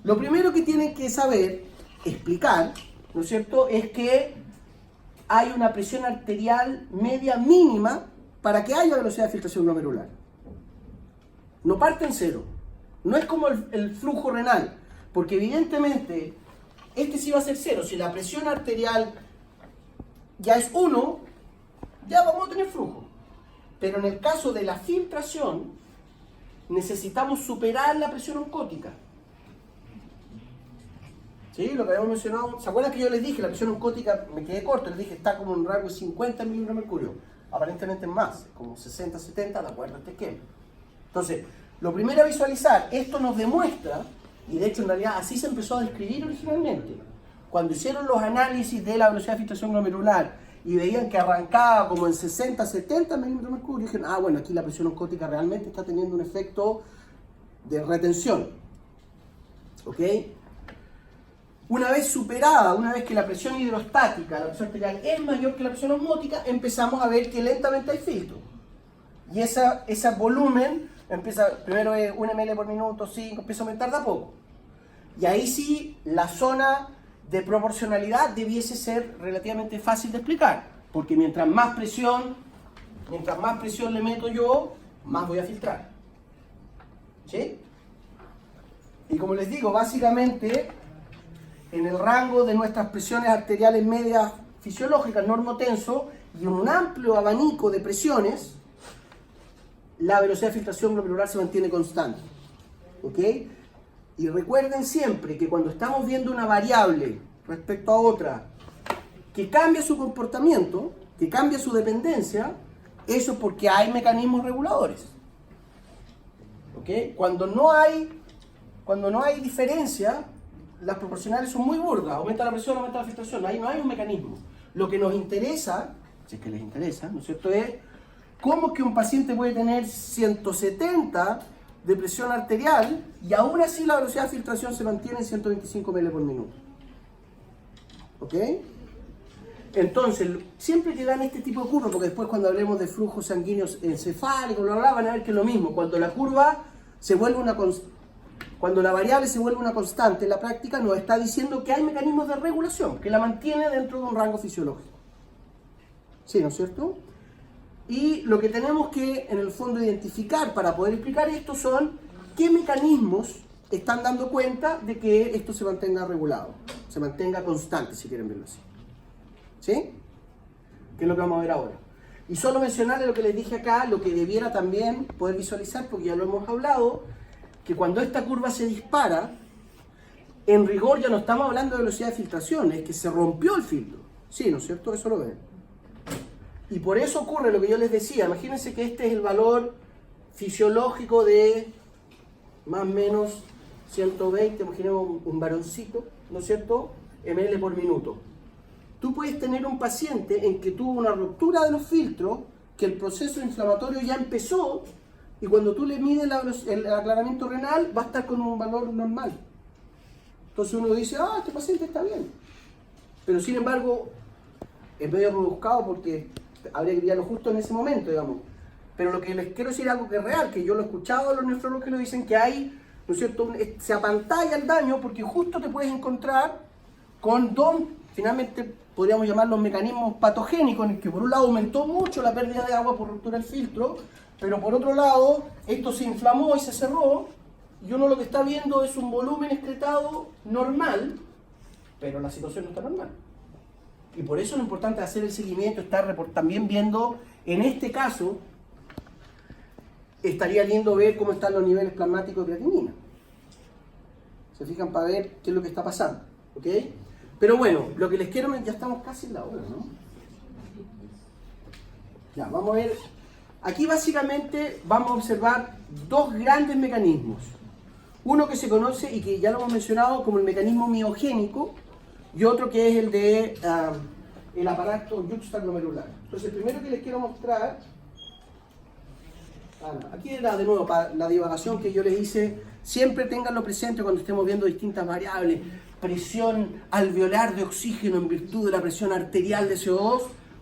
Lo primero que tienen que saber, explicar, ¿no es cierto?, es que hay una presión arterial media mínima para que haya velocidad de filtración glomerular. No parte en cero. No es como el flujo renal, porque evidentemente este sí va a ser cero. Si la presión arterial ya es 1, ya vamos a tener flujo. Pero en el caso de la filtración, necesitamos superar la presión oncótica. ¿Sí? Lo que habíamos mencionado, ¿se acuerdan que yo les dije, la presión oncótica, me quedé corto, les dije, está como en un rango de 50 milímetros de mercurio, aparentemente más, como 60, 70, de acuerdo a este esquema. Entonces, lo primero a visualizar, esto nos demuestra, y de hecho en realidad así se empezó a describir originalmente, cuando hicieron los análisis de la velocidad de filtración glomerular y veían que arrancaba como en 60, 70 milímetros de mercurio, dijeron, ah bueno, aquí la presión oncótica realmente está teniendo un efecto de retención. ¿Ok? Una vez superada, una vez que la presión hidrostática, la presión arterial es mayor que la presión osmótica, empezamos a ver que lentamente hay filtro. Y ese volumen empieza, primero es 1 ml por minuto, 5, empieza a aumentar de a poco. Y ahí sí, la zona de proporcionalidad debiese ser relativamente fácil de explicar. Porque mientras más presión le meto yo, más voy a filtrar. ¿Sí? Y como les digo, básicamente, en el rango de nuestras presiones arteriales medias fisiológicas, normotenso, y en un amplio abanico de presiones, la velocidad de filtración glomerular se mantiene constante. ¿Ok? Y recuerden siempre que cuando estamos viendo una variable respecto a otra que cambia su comportamiento, que cambia su dependencia, eso es porque hay mecanismos reguladores. ¿Ok? Cuando no hay diferencia, las proporcionales son muy burdas, aumenta la presión, aumenta la filtración, ahí no hay un mecanismo. Lo que nos interesa, si es que les interesa, ¿no es cierto?, es cómo es que un paciente puede tener 170 de presión arterial y aún así la velocidad de filtración se mantiene en 125 ml por minuto. ¿Ok? Entonces, siempre que dan este tipo de curvas, porque después cuando hablemos de flujos sanguíneos encefálicos, van a ver que es lo mismo. Cuando la curva se vuelve cuando la variable se vuelve una constante en la práctica, nos está diciendo que hay mecanismos de regulación, que la mantiene dentro de un rango fisiológico. ¿Sí, no es cierto? Y lo que tenemos que, en el fondo, identificar para poder explicar esto son qué mecanismos están dando cuenta de que esto se mantenga regulado, se mantenga constante, si quieren verlo así. ¿Sí? Que es lo que vamos a ver ahora. Y solo mencionarles lo que les dije acá, lo que debiera también poder visualizar, porque ya lo hemos hablado, que cuando esta curva se dispara, en rigor ya no estamos hablando de velocidad de filtración, es que se rompió el filtro. Sí, ¿no es cierto? Eso lo ven. Y por eso ocurre lo que yo les decía. Imagínense que este es el valor fisiológico de más o menos 120, imaginemos un varoncito, ¿no es cierto?, ml por minuto. Tú puedes tener un paciente en que tuvo una ruptura de los filtros, que el proceso inflamatorio ya empezó, y cuando tú le mides el aclaramiento renal, va a estar con un valor normal. Entonces uno dice, ah, este paciente está bien. Pero sin embargo, es medio rebuscado porque habría que pillarlo justo en ese momento, digamos. Pero lo que les quiero decir es algo que es real, que yo lo he escuchado a los nefrólogos que lo dicen, que hay, ¿no es cierto?, se apantalla el daño porque justo te puedes encontrar con dos, finalmente podríamos llamarlos mecanismos patogénicos, en el que por un lado aumentó mucho la pérdida de agua por ruptura del filtro, pero por otro lado, esto se inflamó y se cerró, y uno lo que está viendo es un volumen excretado normal, pero la situación no está normal. Y por eso lo importante es hacer el seguimiento, estar también viendo, en este caso, estaría lindo ver cómo están los niveles plasmáticos de creatinina. ¿Se fijan? Para ver qué es lo que está pasando. ¿Ok? Pero bueno, lo que les quiero, ya estamos casi en la hora, ¿no? Ya, vamos a ver. Aquí básicamente vamos a observar dos grandes mecanismos. Uno que se conoce y que ya lo hemos mencionado como el mecanismo miogénico, y otro que es el de el aparato yuxtaglomerular. Entonces, el primero que les quiero mostrar, aquí era de nuevo para la divagación que yo les hice, siempre tenganlo presente cuando estemos viendo distintas variables, presión alveolar de oxígeno en virtud de la presión arterial de CO2,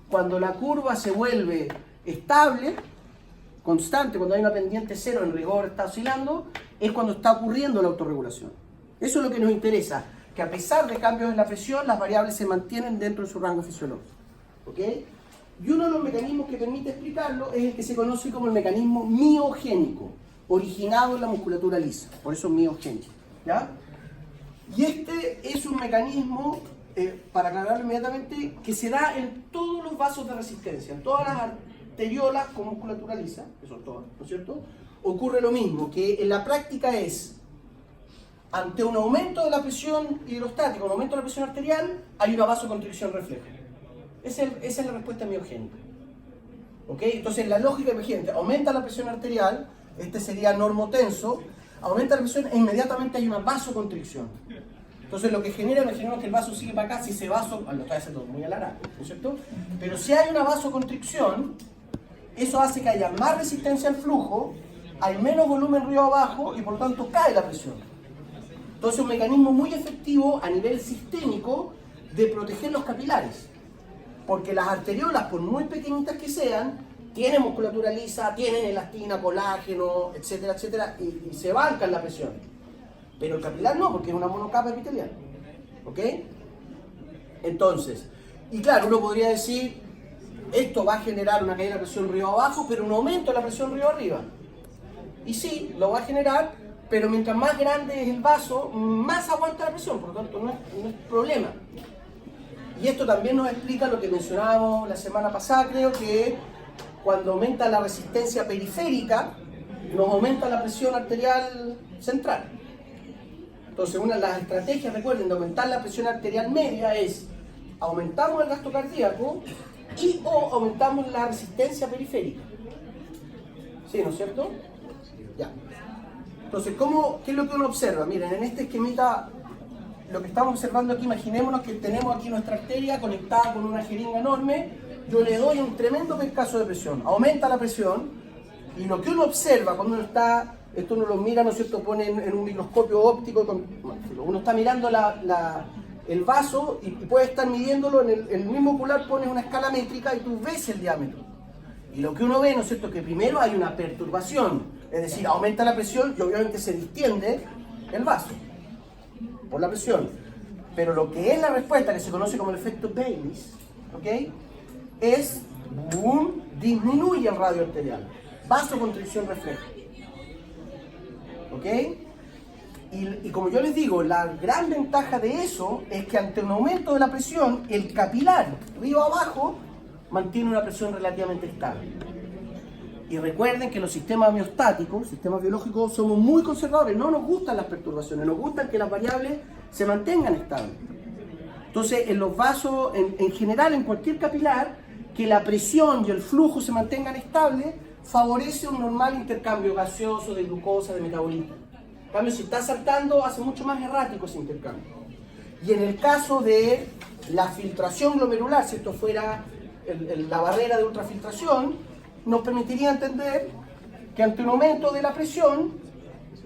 cuando la curva se vuelve estable, constante, cuando hay una pendiente cero, en rigor está oscilando, es cuando está ocurriendo la autorregulación. Eso es lo que nos interesa, que a pesar de cambios en la presión, las variables se mantienen dentro de su rango fisiológico. ¿Ok? Y uno de los mecanismos que permite explicarlo es el que se conoce como el mecanismo miogénico, originado en la musculatura lisa, por eso miogénico. ¿Ya? Y este es un mecanismo, para aclararlo inmediatamente, que se da en todos los vasos de resistencia, en todas las arteriolas con musculatura lisa, que son todas, ¿no es cierto? Ocurre lo mismo, que en la práctica es, ante un aumento de la presión hidrostática, un aumento de la presión arterial, hay una vasoconstricción refleja. Esa es la respuesta miogénica. ¿Ok? Entonces, la lógica emergente, aumenta la presión arterial, este sería normotenso, aumenta la presión e inmediatamente hay una vasoconstricción. Entonces, lo que genera, imaginemos que el vaso sigue para acá, si ese vaso, lo estoy haciendo muy a la larga, ¿no es cierto? Pero si hay una vasoconstricción, eso hace que haya más resistencia al flujo, hay menos volumen río abajo y por lo tanto cae la presión. Entonces, un mecanismo muy efectivo a nivel sistémico de proteger los capilares. Porque las arteriolas, por muy pequeñitas que sean, tienen musculatura lisa, tienen elastina, colágeno, etcétera, etcétera, y se bancan la presión. Pero el capilar no, porque es una monocapa epitelial. ¿Ok? Entonces, y claro, uno podría decir, esto va a generar una caída de presión río abajo, pero un aumento de la presión río arriba. Y sí, lo va a generar, pero mientras más grande es el vaso, más aguanta la presión, por lo tanto no es problema. Y esto también nos explica lo que mencionábamos la semana pasada, creo que cuando aumenta la resistencia periférica, nos aumenta la presión arterial central. Entonces, una de las estrategias, recuerden, de aumentar la presión arterial media es aumentamos el gasto cardíaco y o aumentamos la resistencia periférica. ¿Sí, no es cierto? Ya. Entonces, ¿qué es lo que uno observa? Miren, en este esquemita, lo que estamos observando aquí, imaginémonos que tenemos aquí nuestra arteria conectada con una jeringa enorme, yo le doy un tremendo pescazo de presión, aumenta la presión, y lo que uno observa cuando uno está, esto uno lo mira, ¿no es cierto?, pone en un microscopio óptico, uno está mirando el vaso y puede estar midiéndolo, en el mismo ocular pones una escala métrica y tú ves el diámetro. Y lo que uno ve, ¿no es cierto?, que primero hay una perturbación, es decir, aumenta la presión y obviamente se distiende el vaso por la presión. Pero lo que es la respuesta, que se conoce como el efecto Baylis, ¿ok?, es boom, disminuye el radio arterial, vasoconstricción refleja. ¿Ok? Y como yo les digo, la gran ventaja de eso es que ante un aumento de la presión, el capilar río abajo mantiene una presión relativamente estable. Y recuerden que los sistemas homeostáticos, sistemas biológicos, somos muy conservadores, no nos gustan las perturbaciones, nos gustan que las variables se mantengan estables. Entonces, en los vasos, en general, en cualquier capilar, que la presión y el flujo se mantengan estables, favorece un normal intercambio gaseoso de glucosa, de metabolita. En cambio, si está saltando, hace mucho más errático ese intercambio. Y en el caso de la filtración glomerular, si esto fuera la barrera de ultrafiltración, nos permitiría entender que ante un aumento de la presión,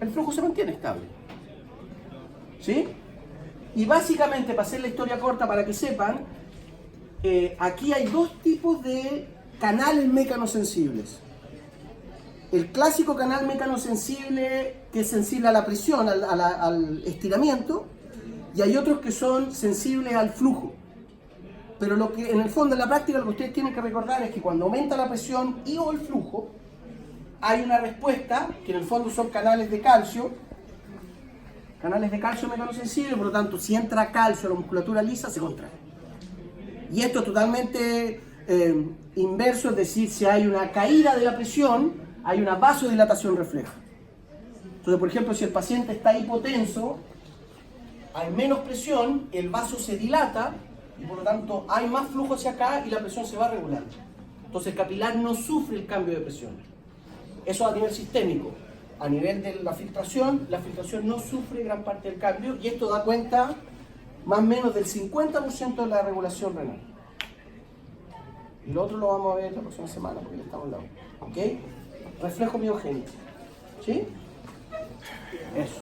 el flujo se mantiene estable. ¿Sí? Y básicamente, para hacer la historia corta, para que sepan, aquí hay dos tipos de canales mecanosensibles. El clásico canal mecanosensible, que es sensible a la presión, al estiramiento, y hay otros que son sensibles al flujo. Pero lo que en el fondo, en la práctica, lo que ustedes tienen que recordar es que cuando aumenta la presión y o el flujo, hay una respuesta, que en el fondo son canales de calcio mecanosensibles, por lo tanto, si entra calcio a la musculatura lisa, se contrae. Y esto es totalmente inverso, es decir, si hay una caída de la presión, hay una vasodilatación refleja. Entonces, por ejemplo, si el paciente está hipotenso, hay menos presión, el vaso se dilata y por lo tanto hay más flujo hacia acá y la presión se va regulando. Entonces el capilar no sufre el cambio de presión. Eso a nivel sistémico. A nivel de la filtración no sufre gran parte del cambio y esto da cuenta más o menos del 50% de la regulación renal. Y lo otro lo vamos a ver la próxima semana porque ya estamos al lado. ¿Ok? Reflejo miogénico. ¿Sí? Eso.